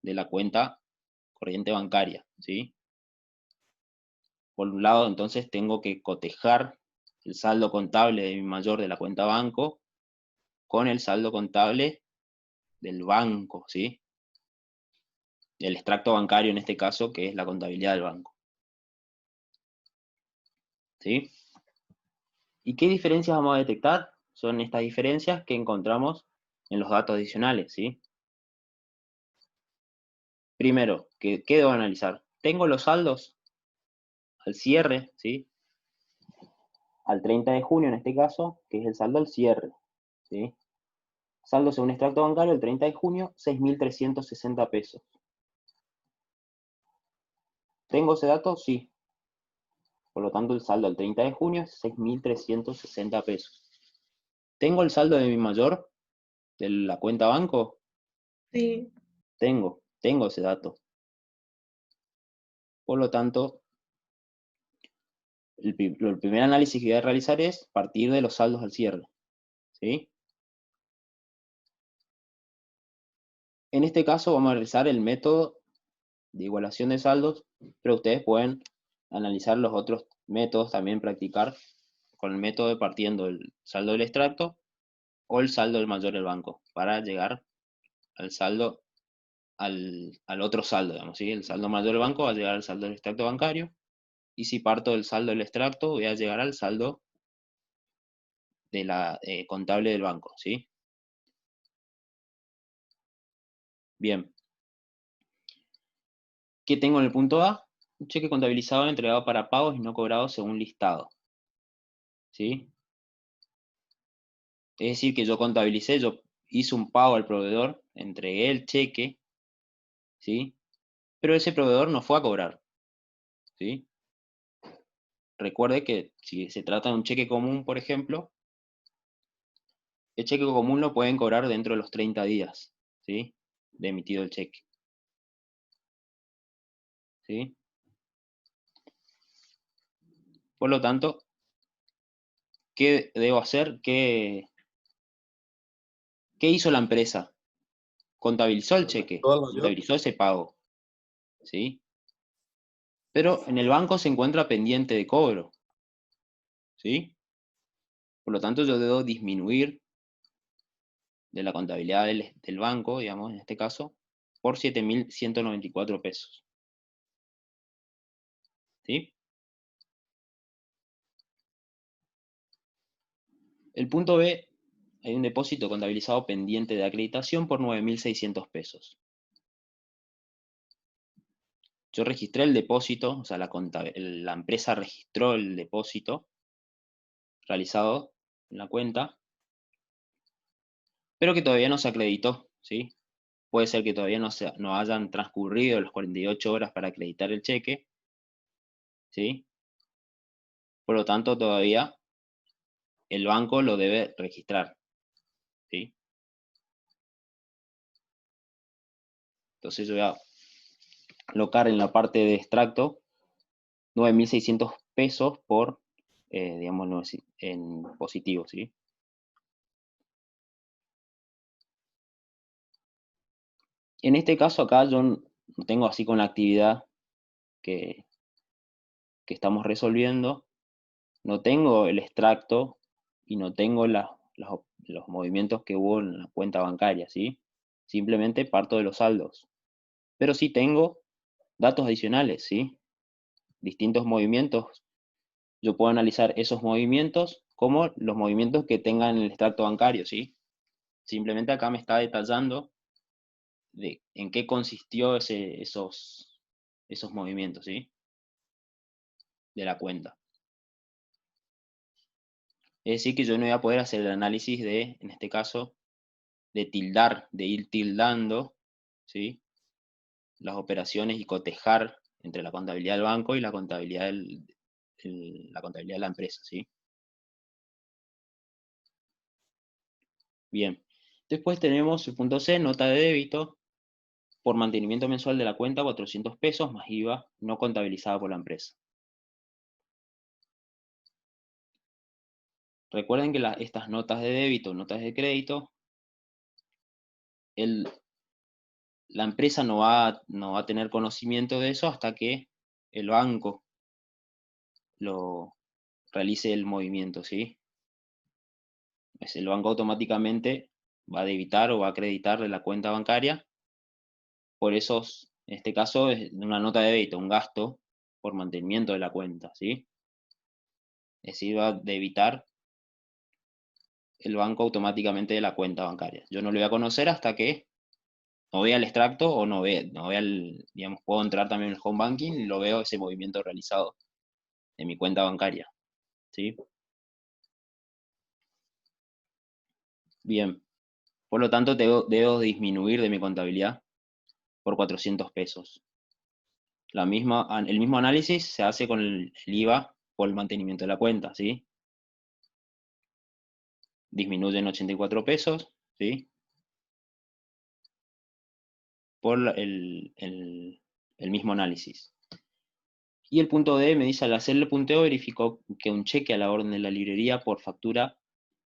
de la cuenta corriente bancaria, ¿sí? Por un lado, entonces, tengo que cotejar el saldo contable de mi mayor de la cuenta banco con el saldo contable del banco, ¿sí? El extracto bancario en este caso, que es la contabilidad del banco, ¿sí? ¿Y qué diferencias vamos a detectar? Son estas diferencias que encontramos en los datos adicionales, ¿sí? Primero, ¿qué debo analizar? Tengo los saldos al cierre, ¿sí? Al 30 de junio en este caso, que es el saldo al cierre, ¿sí? Saldo según extracto bancario el 30 de junio, 6.360 pesos. ¿Tengo ese dato? Sí. Por lo tanto, el saldo al 30 de junio es 6.360 pesos. ¿Tengo el saldo de mi mayor de la cuenta banco? Sí. Tengo ese dato. Por lo tanto, el primer análisis que voy a realizar es partir de los saldos al cierre, ¿sí? En este caso vamos a realizar el método de igualación de saldos, pero ustedes pueden analizar los otros métodos, también practicar con el método de partiendo el saldo del extracto o el saldo del mayor del banco, para llegar al saldo, al otro saldo, digamos, ¿sí? El saldo mayor del banco va a llegar al saldo del extracto bancario, y si parto del saldo del extracto, voy a llegar al saldo de la contable del banco, ¿sí? Bien. ¿Qué tengo en el punto A? Un cheque contabilizado entregado para pagos y no cobrados según listado, ¿sí? Es decir, que yo contabilicé, yo hice un pago al proveedor, entregué el cheque, ¿sí? Pero ese proveedor no fue a cobrar, ¿sí? Recuerde que si se trata de un cheque común, por ejemplo, el cheque común lo pueden cobrar dentro de los 30 días, ¿sí? De emitido el cheque, ¿sí? Por lo tanto, ¿qué debo hacer? ¿Qué hizo la empresa? Contabilizó el cheque, Todo el mayor. contabilizó ese pago, ¿sí? Pero en el banco se encuentra pendiente de cobro, ¿sí? Por lo tanto, yo debo disminuir de la contabilidad del banco, digamos, en este caso, por 7.194 pesos, ¿sí? El punto B, hay un depósito contabilizado pendiente de acreditación por 9.600 pesos. yo registré el depósito, o sea, la empresa registró el depósito realizado en la cuenta, pero que todavía no se acreditó, ¿sí? Puede ser que todavía no hayan transcurrido las 48 horas para acreditar el cheque, ¿sí? Por lo tanto, todavía el banco lo debe registrar, ¿sí? Entonces yo voy a colocar en la parte de extracto 9.600 pesos por, digamos, en positivo, ¿sí? En este caso acá yo no tengo así con la actividad que estamos resolviendo, no tengo el extracto y no tengo los movimientos que hubo en la cuenta bancaria, ¿sí? Simplemente parto de los saldos. Pero sí tengo datos adicionales, ¿sí? Distintos movimientos. Yo puedo analizar esos movimientos como los movimientos que tengan en el extracto bancario, ¿sí? Simplemente acá me está detallando de en qué consistió esos movimientos, ¿sí? De la cuenta. Es decir, que yo no voy a poder hacer el análisis de, en este caso, de tildar, de ir tildando, ¿sí? Las operaciones y cotejar entre la contabilidad del banco y la contabilidad la contabilidad de la empresa, ¿sí? Bien. Después tenemos el punto C, nota de débito, por mantenimiento mensual de la cuenta, 400 pesos más IVA no contabilizada por la empresa. Recuerden que estas notas de débito, notas de crédito, la empresa no va a tener conocimiento de eso hasta que el banco lo realice el movimiento, ¿sí? Pues el banco automáticamente va a debitar o va a acreditar de la cuenta bancaria por esos, en este caso es una nota de débito, un gasto por mantenimiento de la cuenta, ¿sí? Es decir, va a debitar el banco automáticamente de la cuenta bancaria. Yo no lo voy a conocer hasta que no vea el extracto o no vea digamos, puedo entrar también en el home banking y lo veo ese movimiento realizado de mi cuenta bancaria, ¿sí? Bien, por lo tanto debo disminuir de mi contabilidad por 400 pesos. El mismo análisis se hace con el IVA por el mantenimiento de la cuenta, ¿sí? Disminuyen 84 pesos, ¿sí? Por el mismo análisis. Y el punto D me dice, al hacer el punteo verificó que un cheque a la orden de la librería por factura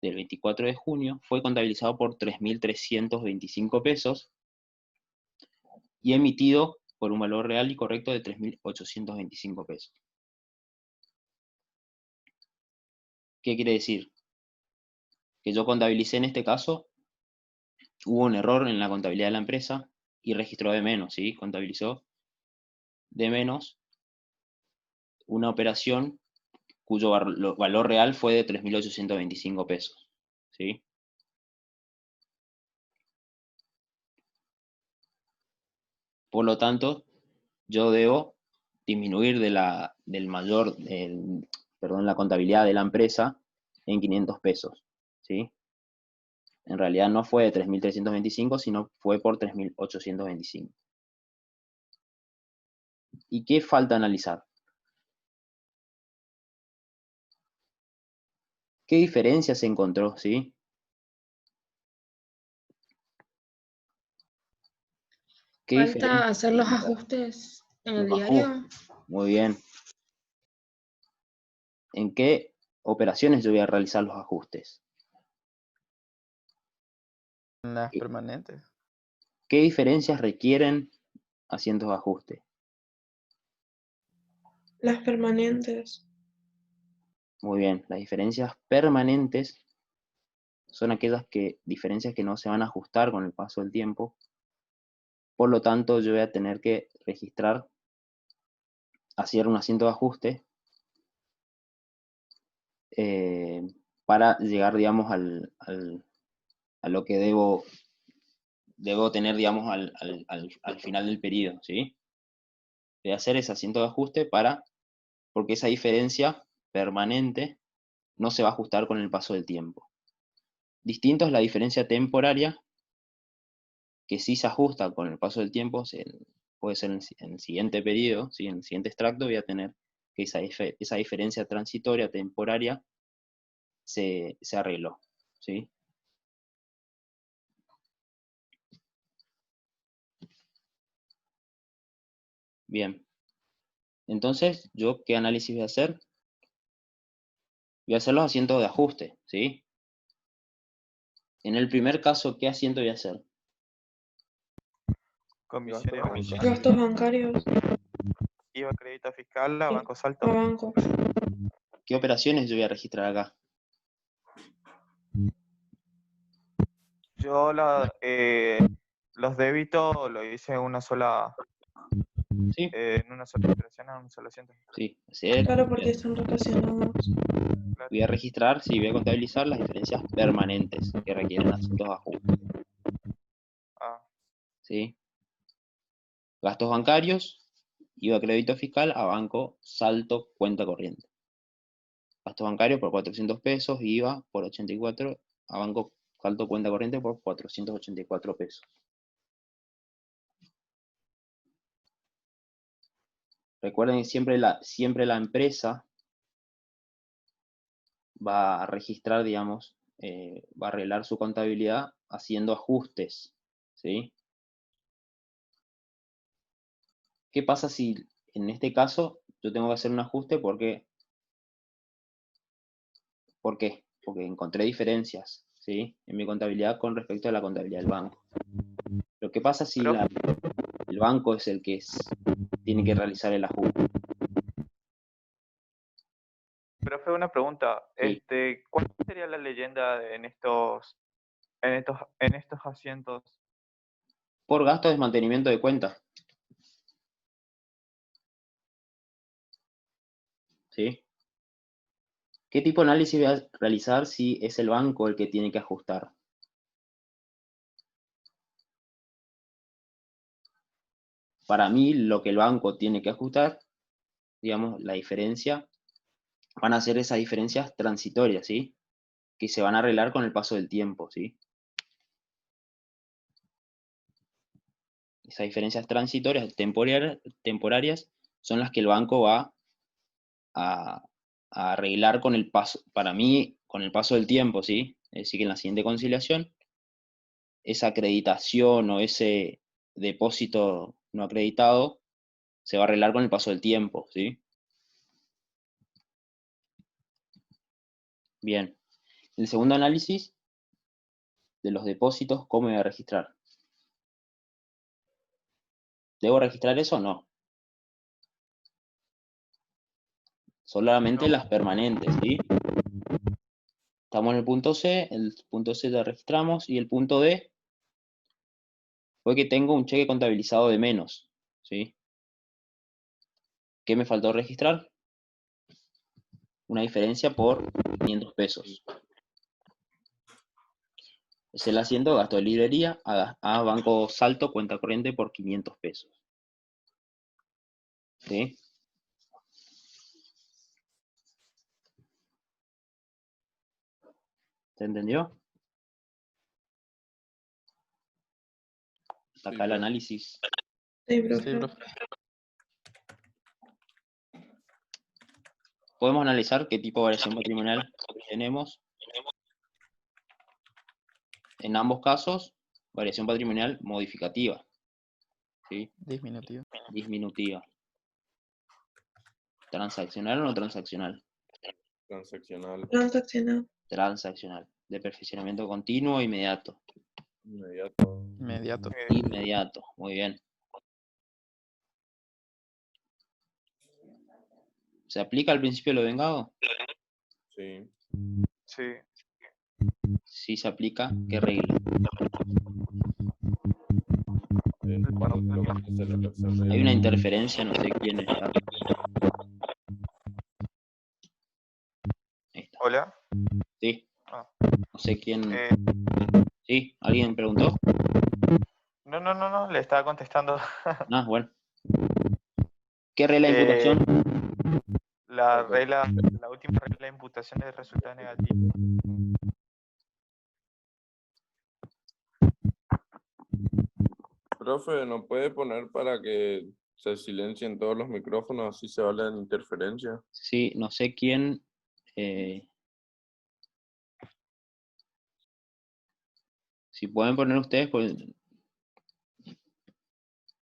del 24 de junio fue contabilizado por 3.325 pesos y emitido por un valor real y correcto de 3.825 pesos. ¿Qué quiere decir? Que yo contabilicé en este caso, hubo un error en la contabilidad de la empresa y registró de menos, ¿sí? Contabilizó de menos una operación cuyo valor real fue de 3.825 pesos, ¿sí? Por lo tanto, yo debo disminuir la contabilidad de la empresa en 500 pesos, ¿sí? En realidad no fue de 3.325, sino fue por 3.825. ¿Y qué falta analizar? ¿Qué diferencia se encontró, sí? ¿Qué diferencia? Falta hacer los ajustes en el Los diario. ajustes. Muy bien. ¿En qué operaciones yo voy a realizar los ajustes? Las permanentes. ¿Qué diferencias requieren haciendo ajustes? Las permanentes. Muy bien, las diferencias permanentes son aquellas diferencias que no se van a ajustar con el paso del tiempo. Por lo tanto, yo voy a tener que registrar, hacer un asiento de ajuste para llegar, digamos, a lo que debo tener, digamos, al final del periodo, ¿sí? de hacer ese asiento de ajuste porque esa diferencia permanente no se va a ajustar con el paso del tiempo. Distinto es la diferencia temporaria, que sí se ajusta con el paso del tiempo, puede ser en el siguiente periodo, ¿sí? En el siguiente extracto voy a tener que esa diferencia transitoria, temporaria, se arregló, ¿sí? Bien. Entonces, ¿yo qué análisis voy a hacer? Voy a hacer los asientos de ajuste, ¿sí? En el primer caso, ¿qué asiento voy a hacer? Comisiones Gastos oficiales, Gastos bancarios IVA, crédito fiscal, a banco a salto. bancos. ¿Qué operaciones yo voy a registrar acá? Yo los débitos lo hice en una sola ¿Sí? operación, en un solo asiento. Sí, hacer, Claro, porque están relacionados. Claro. voy a registrar, sí, voy a contabilizar las diferencias permanentes que requieren asientos de ajuste, Ah, ¿sí? Gastos bancarios, IVA, crédito fiscal, a banco salto, cuenta corriente. Gastos bancarios por 400 pesos, IVA por 84, a banco salto, cuenta corriente por 484 pesos. Recuerden que siempre la empresa va a registrar, digamos, va a arreglar su contabilidad haciendo ajustes, ¿sí? ¿Qué pasa si en este caso yo tengo que hacer un ajuste? ¿Por qué? Porque encontré diferencias, ¿sí? En mi contabilidad con respecto a la contabilidad del banco. Pero ¿qué pasa si Pero- el banco es el que tiene que realizar el ajuste? Profe, una pregunta. Sí. ¿Cuál sería la leyenda en estos asientos? Por gastos de mantenimiento de cuenta, ¿sí? ¿Qué tipo de análisis voy a realizar si es el banco el que tiene que ajustar? Para mí, lo que el banco tiene que ajustar, digamos, la diferencia, van a ser esas diferencias transitorias, ¿sí? Que se van a arreglar con el paso del tiempo, ¿sí? Esas diferencias transitorias, temporarias, son las que el banco va a arreglar con el paso, para mí, con el paso del tiempo, ¿sí? Es decir, que en la siguiente conciliación, esa acreditación o ese depósito no acreditado se va a arreglar con el paso del tiempo, ¿sí? Bien. El segundo análisis de los depósitos, ¿cómo voy a registrar? ¿Debo registrar eso o no? Solamente No. las permanentes, ¿sí? Estamos en el punto C ya registramos, y el punto D fue que tengo un cheque contabilizado de menos, ¿sí? ¿Qué me faltó registrar? Una diferencia por 500 pesos. Es el asiento, gasto de librería, a banco salto, cuenta corriente por 500 pesos. ¿Sí? ¿Se entendió? Hasta Sí, acá el profe. análisis. Sí, Sí, profe. profe. Podemos analizar qué tipo de variación patrimonial tenemos. En ambos casos, variación patrimonial modificativa, ¿sí? Disminutivo. Disminutiva. ¿Transaccional o no transaccional? Transaccional. Transaccional. Transaccional. De perfeccionamiento continuo e inmediato. Inmediato. Inmediato. Inmediato. Muy bien. ¿Se aplica al principio de lo vengado? Sí. Sí. Sí se aplica. ¿Qué regla? Hay una interferencia, no sé quién está. Ahí está. Hola. Sí. Ah. No sé quién. Eh, ¿Sí? ¿Alguien preguntó? no, le estaba contestando. Ah, bueno. ¿Qué regla de imputación? La última regla de imputación es resultado negativo. Profe, ¿no puede poner para que se silencien todos los micrófonos así se habla de interferencia? Sí, no sé quién. Si pueden poner ustedes, pues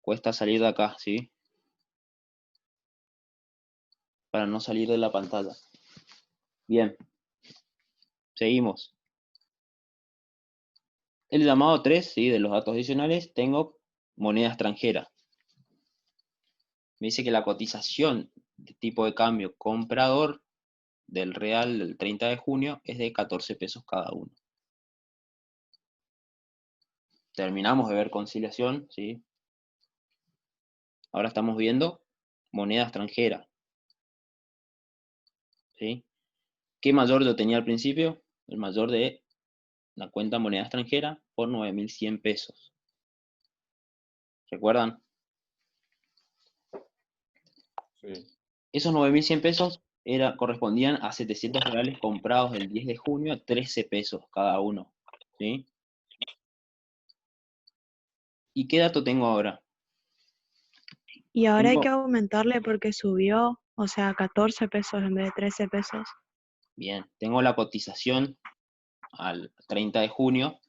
cuesta salir de acá, ¿sí? Para no salir de la pantalla. Bien. Seguimos. El llamado 3, ¿sí? De los datos adicionales, tengo moneda extranjera. Me dice que la cotización de tipo de cambio comprador del real del 30 de junio es de 14 pesos cada uno. Terminamos de ver conciliación, ¿sí? Ahora estamos viendo moneda extranjera, ¿sí? ¿Qué mayor yo tenía al principio? El mayor de la cuenta moneda extranjera por 9.100 pesos. ¿Recuerdan? Sí. Esos 9.100 pesos correspondían a 700 reales comprados el 10 de junio a 13 pesos cada uno, ¿sí? ¿Y qué dato tengo ahora? Y ahora hay que Tengo, aumentarle porque subió, o sea, 14 pesos en vez de 13 pesos. bien, tengo la cotización al 30 de junio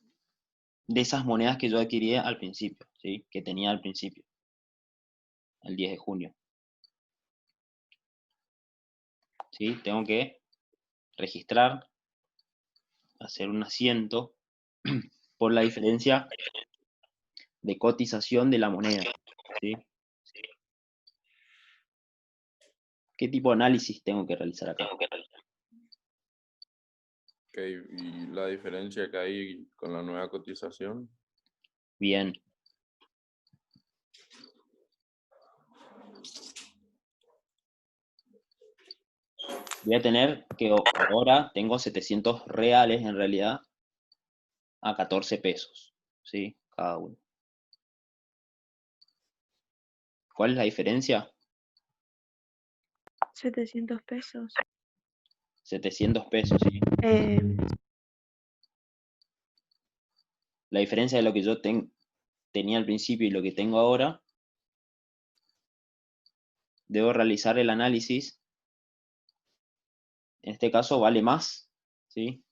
de esas monedas que yo adquirí al principio, ¿sí? Que tenía al principio, el 10 de junio. ¿Sí? Tengo que registrar, hacer un asiento por la diferencia de cotización de la moneda, ¿sí? ¿Qué tipo de análisis tengo que realizar acá? Ok, y la diferencia que hay con la nueva cotización. Bien. Voy a tener que ahora tengo 700 reales en realidad a 14 pesos, ¿sí? Cada uno. ¿Cuál es la diferencia? 700 pesos. 700 pesos, ¿sí? La diferencia de lo que yo tenía al principio y lo que tengo ahora, debo realizar el análisis. En este caso vale más, ¿sí?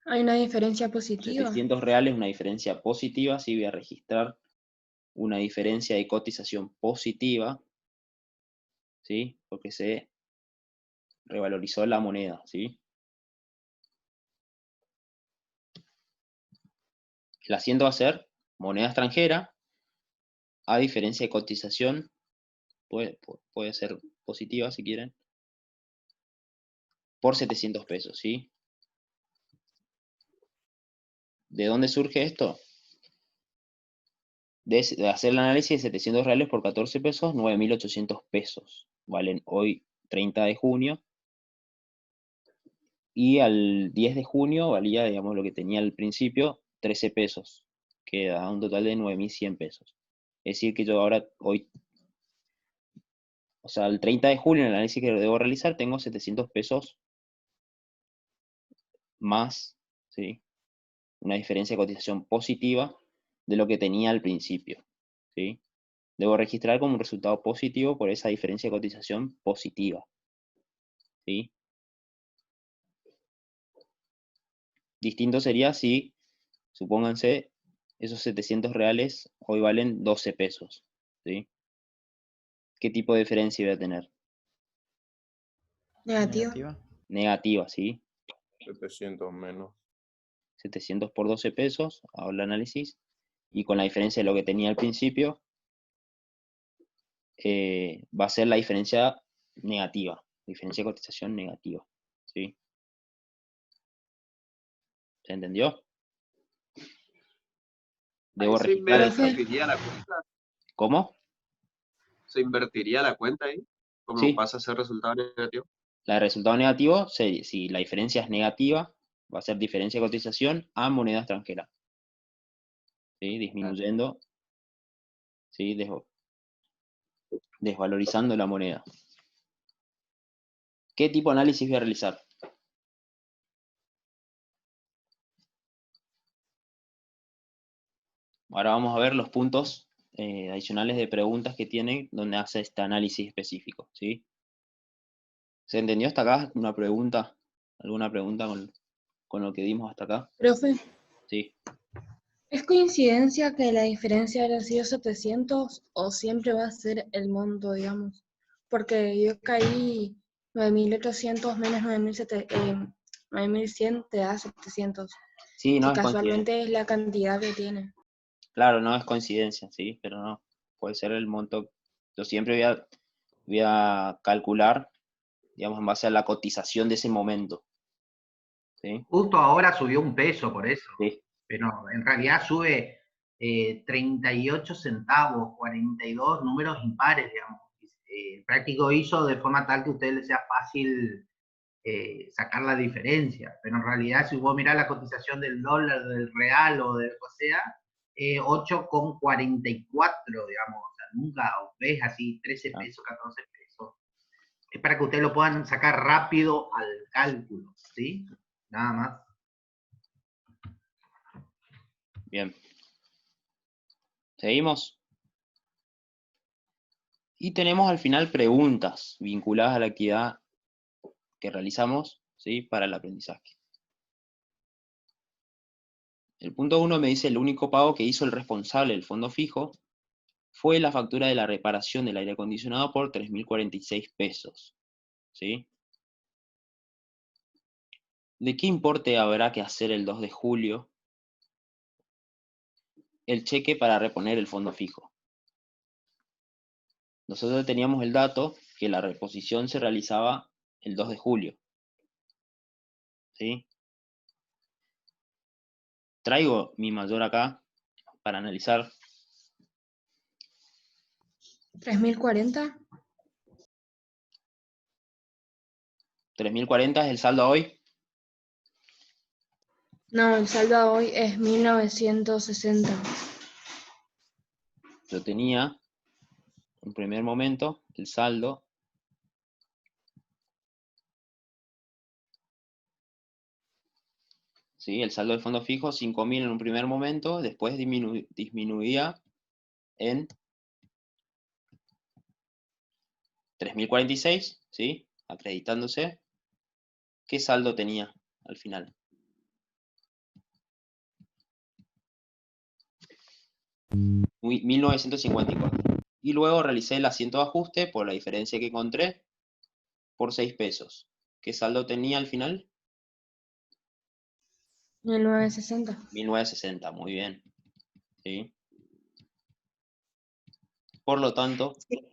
Hay una diferencia positiva. 700 reales, una diferencia positiva, sí, voy a registrar una diferencia de cotización positiva, ¿sí? Porque se revalorizó la moneda, ¿sí? El asiento va a ser moneda extranjera, a diferencia de cotización, puede ser positiva si quieren, por 700 pesos, ¿sí? ¿De dónde surge esto? De hacer el análisis de 700 reales por 14 pesos, 9.800 pesos. Valen hoy 30 de junio. Y al 10 de junio valía, digamos, lo que tenía al principio, 13 pesos, que da un total de 9.100 pesos. Es decir, que yo ahora, hoy, o sea, el 30 de junio, en el análisis que debo realizar, tengo 700 pesos más, ¿sí? Una diferencia de cotización positiva de lo que tenía al principio, ¿sí? Debo registrar como un resultado positivo por esa diferencia de cotización positiva, ¿sí? Distinto sería si, supónganse, esos 700 reales hoy valen 12 pesos, ¿sí? ¿Qué tipo de diferencia voy a tener? Negativa. Negativa, ¿sí? 700 menos. 700 por 12 pesos, hago el análisis, y con la diferencia de lo que tenía al principio, va a ser la diferencia negativa, diferencia de cotización negativa, ¿sí? ¿Se entendió? Ahí Debo se registrar esto. invertiría la cuenta. ¿Cómo? Se invertiría la cuenta ahí. Como Sí, pasa a ser resultado negativo. la de resultado negativo, si la diferencia es negativa, va a ser diferencia de cotización a moneda extranjera, ¿sí? Disminuyendo ¿sí? Desvalorizando la moneda. ¿Qué tipo de análisis voy a realizar? Ahora vamos a ver los puntos adicionales de preguntas que tiene donde hace este análisis específico, ¿sí? ¿Se entendió hasta acá? ¿Una pregunta? ¿Alguna pregunta con lo que dimos hasta acá? Profe, Sí. ¿es coincidencia que la diferencia haya sido 700 o siempre va a ser el monto, digamos? Porque yo caí 9.800 menos 9.100 te da 700, Sí, no que es coincidencia. casualmente es la cantidad que tiene. Claro, no es coincidencia, sí, pero no. Puede ser el monto. Yo siempre voy a calcular, digamos, en base a la cotización de ese momento. ¿Sí? Justo ahora subió un peso por eso, Sí. pero en realidad sube 38 centavos, 42 números impares, digamos. El práctico hizo de forma tal que a ustedes les sea fácil sacar la diferencia, pero en realidad si vos mirás la cotización del dólar, del real o del que sea, 8,44, digamos, o sea, nunca ves así 13 pesos, 14 pesos. Es para que ustedes lo puedan sacar rápido al cálculo, ¿sí? Nada más. Bien. ¿Seguimos? Y tenemos al final preguntas vinculadas a la actividad que realizamos, ¿sí? Para el aprendizaje. El punto 1 me dice: el único pago que hizo el responsable del fondo fijo fue la factura de la reparación del aire acondicionado por 3.046 pesos. ¿Sí? ¿De qué importe habrá que hacer el 2 de julio el cheque para reponer el fondo fijo? Nosotros teníamos el dato que la reposición se realizaba el 2 de julio. ¿Sí? Traigo mi mayor acá para analizar. 3.040. 3.040 es el saldo hoy. No, el saldo hoy es 1.960. Yo tenía, en primer momento, el saldo ¿sí? El saldo del fondo fijo, 5.000 en un primer momento, después disminuía en 3.046, ¿sí? Acreditándose. ¿Qué saldo tenía al final? Uy, 1.954. Y luego realicé el asiento de ajuste por la diferencia que encontré por 6 pesos. ¿Qué saldo tenía al final? 1.960. 1.960, muy bien. ¿Sí? Por lo tanto, Sí.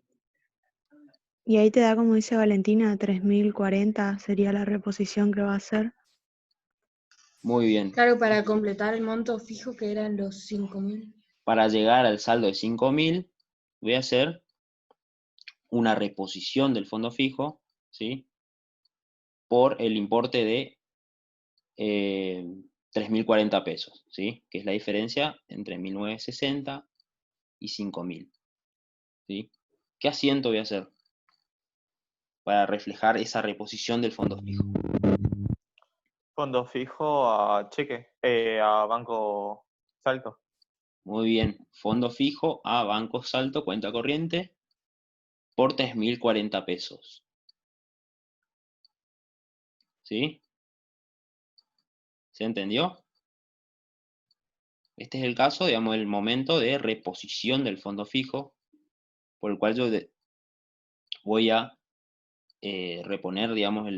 Y ahí te da, como dice Valentina, 3.040 sería la reposición que va a hacer. muy bien. Claro, para completar el monto fijo que eran los 5.000. Para llegar al saldo de 5.000, voy a hacer una reposición del fondo fijo, ¿sí? Por el importe de 3.040 pesos, ¿sí? Que es la diferencia entre 1.960 y 5.000, ¿sí? ¿Qué asiento voy a hacer para reflejar esa reposición del fondo fijo? Fondo fijo a cheque, a banco salto. Muy bien, fondo fijo a Banco Salto, cuenta corriente, por 3.040 pesos, ¿sí? ¿Se entendió? Este es el caso, digamos, el momento de reposición del fondo fijo, por el cual yo voy a reponer, digamos,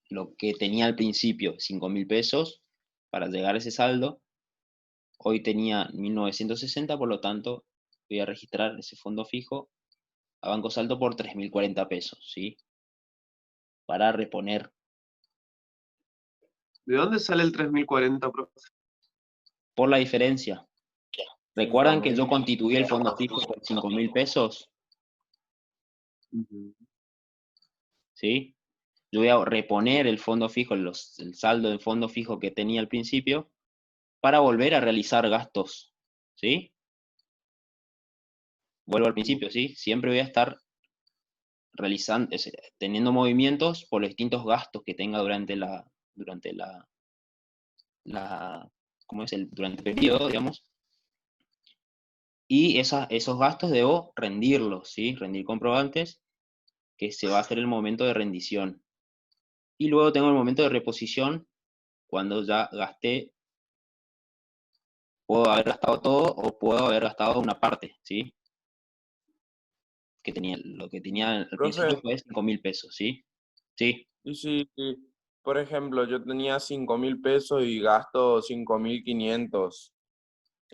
lo que tenía al principio, 5.000 pesos, para llegar a ese saldo. Hoy tenía 1.960, por lo tanto, voy a registrar ese fondo fijo a Banco Salto por 3.040 pesos, ¿sí? Para reponer. ¿De dónde sale el 3.040, profe? Por la diferencia. ¿Recuerdan que yo 5.000. constituí el fondo fijo por 5.000 pesos? Ujú. ¿Sí? Yo voy a reponer el fondo fijo, el saldo del fondo fijo que tenía al principio, para volver a realizar gastos, ¿sí? vuelvo al principio, ¿sí? Siempre voy a estar realizando, teniendo movimientos por los distintos gastos que tenga durante durante el periodo, digamos, y esos gastos debo rendirlos, ¿sí? Rendir comprobantes, que se va a hacer el momento de rendición. Y luego tengo el momento de reposición, cuando ya gasté, puedo haber gastado todo o puedo haber gastado una parte, ¿sí? Lo que tenía al Profe, principio fue 5.000 pesos, ¿sí? Sí, y si, por ejemplo, yo tenía 5.000 pesos y gasto 5.500,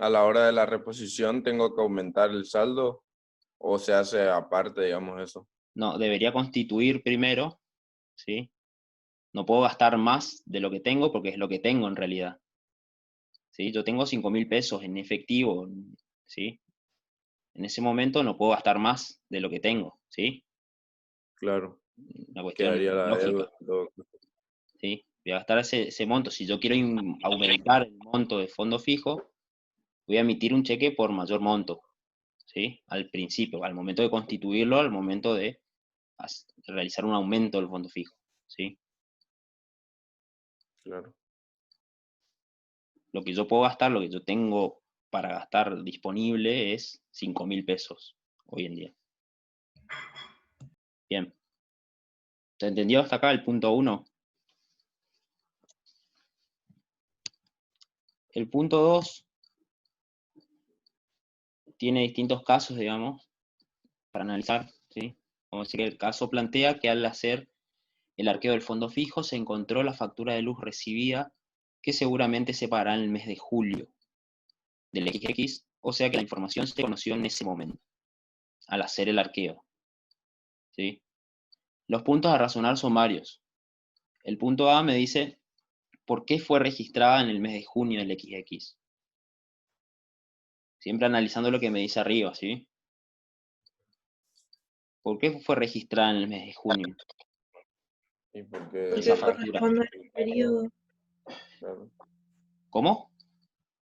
a la hora de la reposición, ¿tengo que aumentar el saldo o se hace aparte, digamos eso? no, debería constituir primero, ¿sí? No puedo gastar más de lo que tengo porque es lo que tengo en realidad, ¿sí? Yo tengo 5.000 pesos en efectivo, ¿sí? En ese momento no puedo gastar más de lo que tengo, ¿sí? Claro, Una cuestión quedaría la deuda. lógica, ¿sí? Voy a gastar ese monto. Si yo quiero aumentar el monto de fondo fijo, voy a emitir un cheque por mayor monto, ¿sí? Al principio, al momento de constituirlo, al momento de realizar un aumento del fondo fijo, ¿sí? Claro. Lo que yo puedo gastar, lo que yo tengo para gastar disponible es 5.000 pesos hoy en día. Bien. ¿Se entendió hasta acá el punto 1? El punto 2 tiene distintos casos, digamos, para analizar, ¿sí? Vamos a decir que el caso plantea que al hacer el arqueo del fondo fijo se encontró la factura de luz recibida que seguramente se pagará en el mes de julio del XX, o sea que la información se conoció en ese momento, al hacer el arqueo, ¿sí? Los puntos a razonar son varios. El punto A me dice, ¿por qué fue registrada en el mes de junio del XX? Siempre analizando lo que me dice arriba, ¿sí? ¿Por qué fue registrada en el mes de junio ¿Y por qué esa Porque factura? corresponde a ese periodo. Claro. ¿Cómo?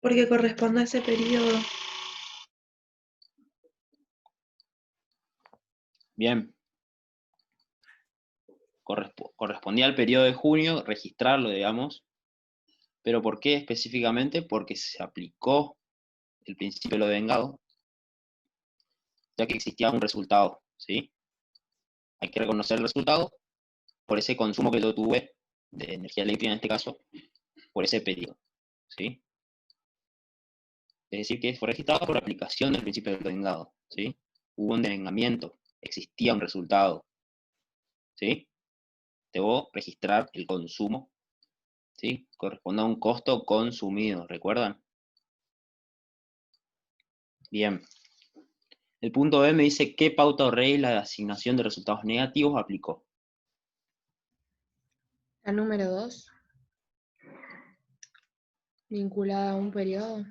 Porque corresponde a ese periodo. Bien. Correspondía al periodo de junio, registrarlo, digamos. ¿Pero por qué específicamente? Porque se aplicó el principio de lo devengado, ya que existía un resultado, ¿sí? Hay que reconocer el resultado por ese consumo que yo tuve de energía eléctrica en este caso, por ese periodo, ¿sí? Es decir, que fue registrado por aplicación del principio del devengado, ¿sí? Hubo un devengamiento, existía un resultado, ¿sí? Debo registrar el consumo, ¿sí? Corresponde a un costo consumido, ¿recuerdan? Bien. El punto B me dice qué pauta o regla de asignación de resultados negativos aplicó. La número 2, vinculada a un periodo.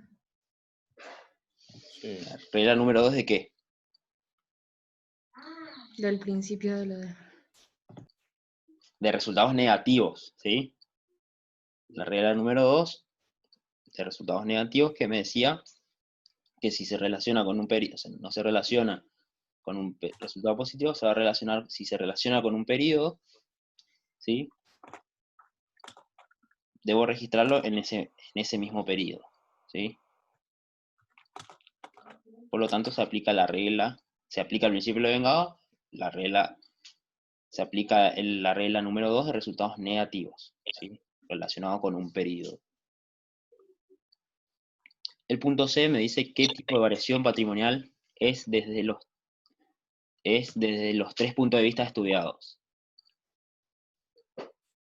Sí. Regla número 2 de qué? Del principio de lo de... De resultados negativos, ¿sí? La regla número 2 de resultados negativos que me decía que si se relaciona con un periodo, o sea, no se relaciona con un resultado positivo, se va a relacionar, si se relaciona con un periodo, ¿sí? Debo registrarlo en ese mismo periodo, ¿sí? Por lo tanto, se aplica la regla, se aplica el principio de lo vengado, la regla, se aplica la regla número 2 de resultados negativos, ¿sí? Relacionado con un periodo. El punto C me dice qué tipo de variación patrimonial es desde los 3 puntos de vista estudiados.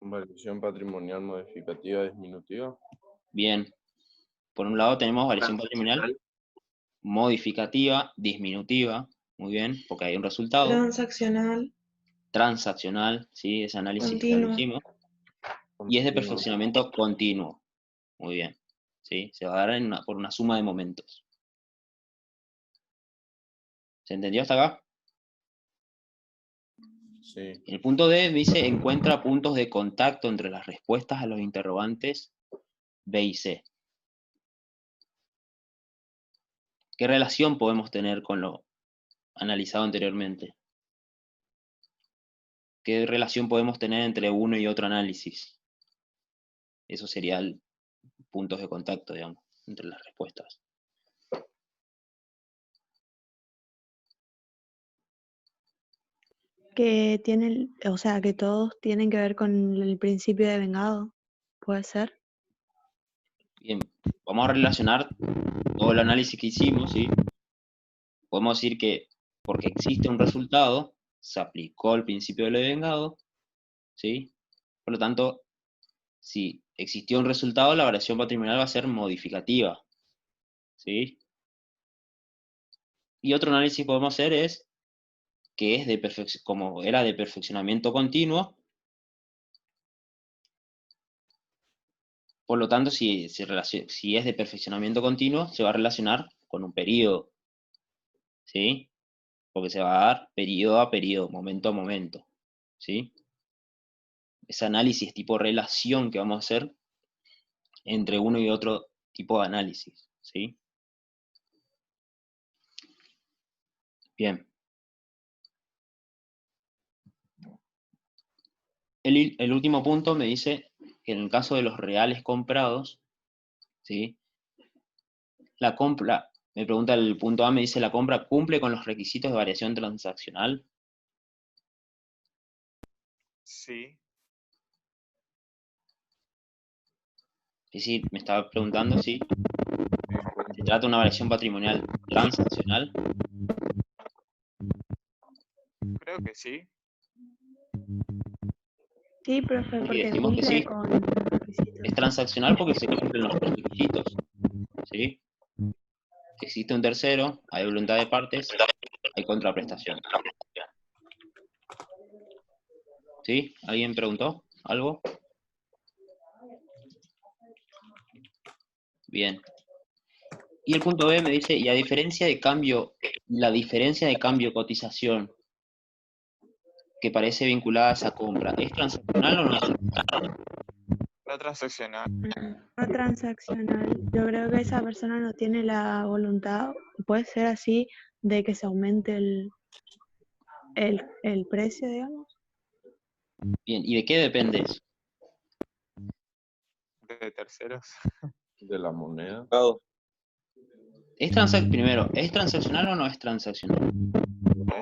Variación patrimonial modificativa disminutiva. Bien, por un lado tenemos variación patrimonial Transaccional. modificativa, disminutiva, muy bien, porque hay un resultado. Transaccional. Transaccional, ¿sí? Ese análisis ya lo Continua. hicimos. Y es de Continuo. perfeccionamiento continuo, muy bien, ¿sí? Se va a dar por una suma de momentos. ¿Se entendió hasta acá? Sí. El punto D me dice, encuentra puntos de contacto entre las respuestas a los interrogantes B y C. ¿Qué relación podemos tener con analizado anteriormente. ¿Qué relación podemos tener entre uno y otro análisis? Eso serían puntos de contacto, digamos, entre las respuestas. Que tienen, o sea, que todos tienen que ver con el principio de vengado, ¿puede ser? Bien, vamos a relacionar todo el análisis que hicimos, ¿sí? Podemos decir que porque existe un resultado, se aplicó el principio de lo de vengado, ¿sí? Por lo tanto, si existió un resultado, la variación patrimonial va a ser modificativa, ¿sí? Y otro análisis que podemos hacer es que es como era de perfeccionamiento continuo, por lo tanto, si es de perfeccionamiento continuo, se va a relacionar con un periodo, ¿sí? Porque se va a dar periodo a periodo, momento a momento, ¿sí? Ese análisis tipo relación que vamos a hacer entre uno y otro tipo de análisis, ¿sí? Bien. El último punto me dice que en el caso de los reales comprados, ¿sí? La compra, me pregunta el punto A, me dice, ¿la compra cumple con los requisitos de variación transaccional? Sí. Es decir, me estaba preguntando si se trata de una variación patrimonial transaccional. Creo que sí. Sí, profe, Y porque decimos que cumple sí, con los requisitos. es transaccional porque se cumplen los requisitos, ¿sí? Existe un tercero, hay voluntad de partes, hay contraprestación. ¿Sí? ¿Alguien preguntó algo? Bien. Y el punto B me dice, y a diferencia de cambio, la diferencia de cambio cotización que parece vinculada a esa compra, ¿es transaccional o no es transaccional? No transaccional. No transaccional. Yo creo que esa persona no tiene la voluntad, puede ser así, de que se aumente el precio, digamos. Bien, ¿y de qué depende eso? De terceros. De la moneda. Primero, ¿es transaccional o no es transaccional?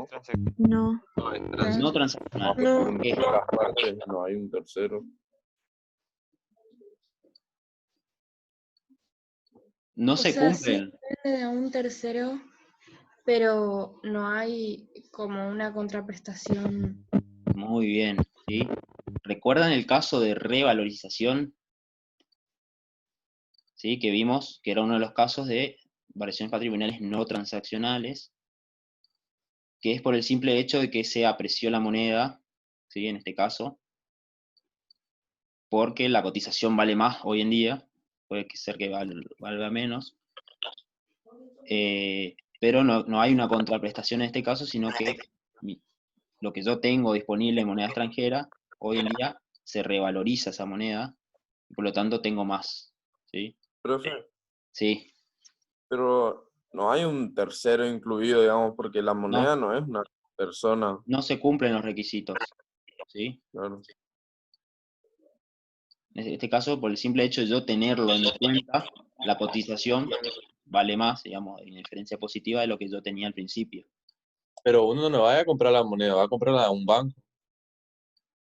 Es transaccional. No. No, es No transaccional. No. ¿Por qué? Por las partes no hay un tercero. No O se sea, sí cumplen. depende de un tercero, pero no hay como una contraprestación. Muy bien, ¿sí? ¿Recuerdan el caso de revalorización? ¿Sí? Que vimos que era uno de los casos de variaciones patrimoniales no transaccionales, que es por el simple hecho de que se apreció la moneda, ¿sí? En este caso, porque la cotización vale más hoy en día, puede ser que valga menos, pero no hay una contraprestación en este caso, sino que lo que yo tengo disponible en moneda extranjera, hoy en día se revaloriza esa moneda, y por lo tanto tengo más, ¿sí? Profe, Sí, pero no hay un tercero incluido, digamos, porque la moneda no, no es una persona. no se cumplen los requisitos, ¿sí? Claro. En este caso, por el simple hecho de yo tenerlo en mi cuenta, la cotización vale más, digamos, en diferencia positiva de lo que yo tenía al principio. Pero uno no vaya a comprar la moneda, va a comprarla a un banco.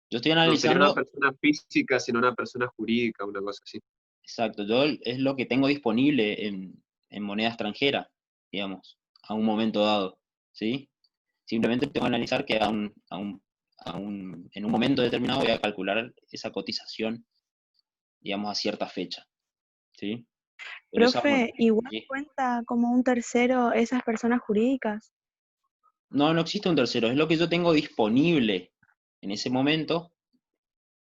Yo estoy No sería una analizando, persona física, sino una persona jurídica, una cosa así. exacto, yo es lo que tengo disponible en moneda extranjera, digamos, a un momento dado, ¿sí? Simplemente tengo que analizar que en un momento determinado voy a calcular esa cotización, digamos, a cierta fecha, ¿sí? Pero eso, Profe, igual sí. cuenta como un tercero esas personas jurídicas. No existe un tercero, es lo que yo tengo disponible en ese momento,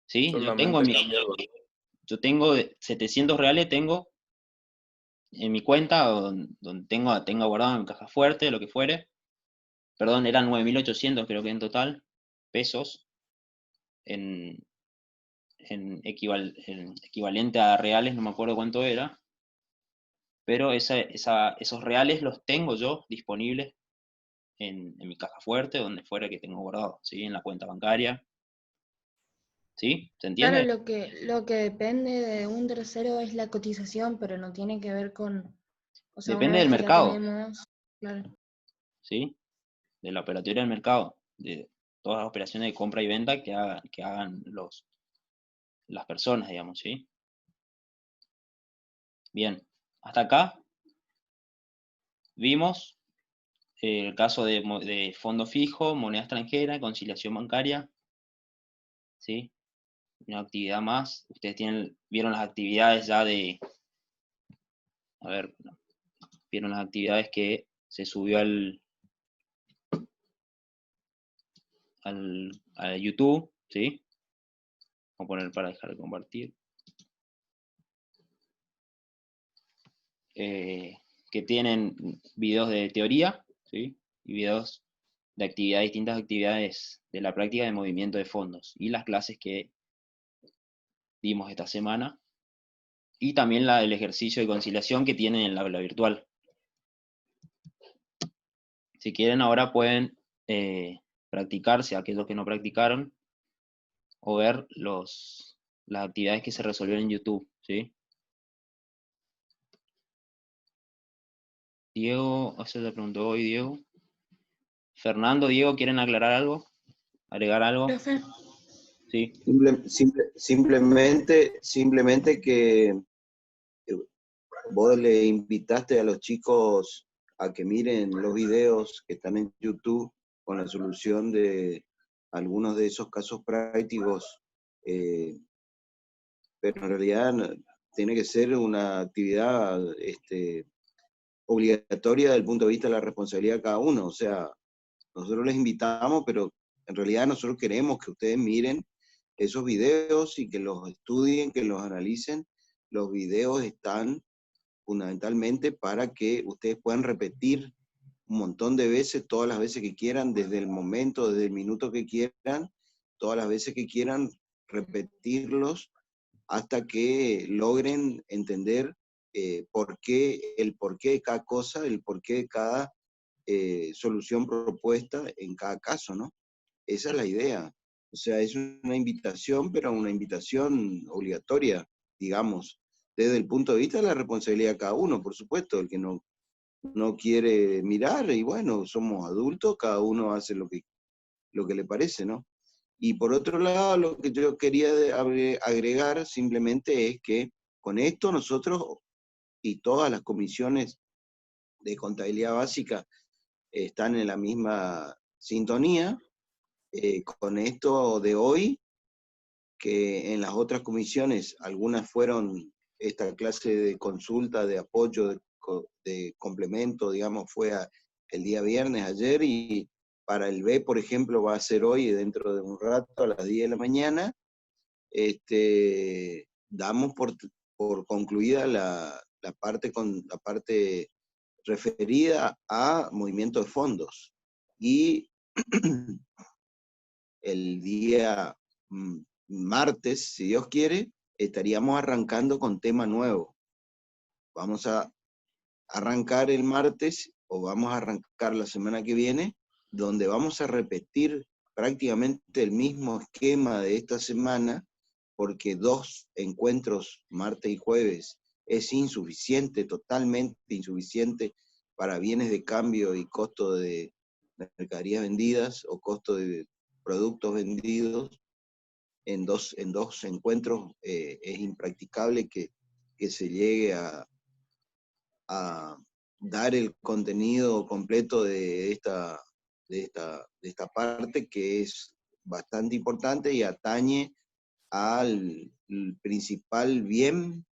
¿sí? Solamente cambiarlo. Yo tengo 700 reales, tengo en mi cuenta, donde tengo guardado en caja fuerte, lo que fuere. Perdón, eran 9.800 creo que en total, pesos, en en equivalente a reales, no me acuerdo cuánto era, pero esos reales los tengo yo disponibles en mi caja fuerte, donde fuera que tengo guardado, ¿sí? En la cuenta bancaria. ¿Sí? ¿Se Claro, entiende? lo que depende de un tercero es la cotización, pero no tiene que ver con, o sea, una Depende vez del que la mercado, tenemos, claro. ¿sí? De la operatoria del mercado, de todas las operaciones de compra y venta que hagan las personas, digamos, ¿sí? Bien, hasta acá vimos el caso de fondo fijo, moneda extranjera, conciliación bancaria, ¿sí? Una actividad más. Ustedes vieron las actividades ya a ver, vieron las actividades que se subió a YouTube, ¿sí? Voy a poner para dejar de compartir. Que tienen videos de teoría, ¿sí? Y videos de actividades, distintas actividades de la práctica de movimiento de fondos y las clases que dimos esta semana y también el ejercicio de conciliación que tienen en el aula virtual. Si quieren ahora pueden practicarse aquellos que no practicaron o ver las actividades que se resolvieron en YouTube, ¿sí? Diego, eso le preguntó hoy Diego. Fernando, Diego, ¿quieren aclarar algo? ¿Agregar algo? Profe, Sí. Simplemente que vos le invitaste a los chicos a que miren los videos que están en YouTube con la solución de algunos de esos casos prácticos, pero en realidad tiene que ser una actividad obligatoria desde el punto de vista de la responsabilidad de cada uno. O sea, nosotros les invitamos, pero en realidad nosotros queremos que ustedes miren esos videos y que los estudien, que los analicen. Los videos están fundamentalmente para que ustedes puedan repetir un montón de veces, todas las veces que quieran, desde el momento, desde el minuto que quieran, todas las veces que quieran, repetirlos hasta que logren entender el porqué de cada cosa, el porqué de cada solución propuesta en cada caso, ¿no? Esa es la idea. O sea, es una invitación, pero una invitación obligatoria, digamos, desde el punto de vista de la responsabilidad de cada uno, por supuesto, el que no quiere mirar, y bueno, somos adultos, cada uno hace lo que le parece, ¿no? Y por otro lado, lo que yo quería agregar simplemente es que con esto nosotros y todas las comisiones de contabilidad básica están en la misma sintonía. Con esto de hoy, que en las otras comisiones, algunas fueron esta clase de consulta, de apoyo, de complemento, digamos, fue el día viernes, ayer, y para el B, por ejemplo, va a ser hoy, dentro de un rato, a las 10 de la mañana. Damos por concluida la parte referida a movimiento de fondos. Y el día martes, si Dios quiere, estaríamos arrancando con tema nuevo. Vamos a arrancar el martes, o vamos a arrancar la semana que viene, donde vamos a repetir prácticamente el mismo esquema de esta semana, porque 2 encuentros, martes y jueves, es insuficiente, totalmente insuficiente para bienes de cambio y costo de mercaderías vendidas o costo de productos vendidos. En dos encuentros es impracticable que se llegue a dar el contenido completo de esta parte, que es bastante importante y atañe al principal bien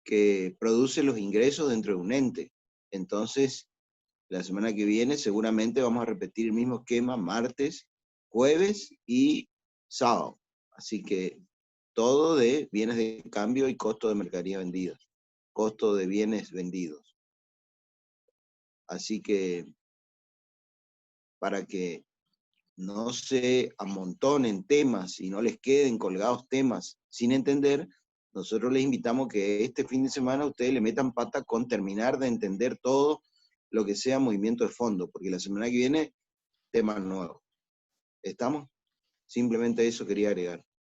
que produce los ingresos dentro de un ente. Entonces, la semana que viene seguramente vamos a repetir el mismo esquema martes, jueves y sábado. Así que todo de bienes de cambio y costo de mercadería vendida, costo de bienes vendidos. Así que para que no se amontonen temas y no les queden colgados temas sin entender, nosotros les invitamos que este fin de semana ustedes le metan pata con terminar de entender todo lo que sea movimiento de fondo, porque la semana que viene, temas nuevos. ¿Estamos? Simplemente eso quería agregar.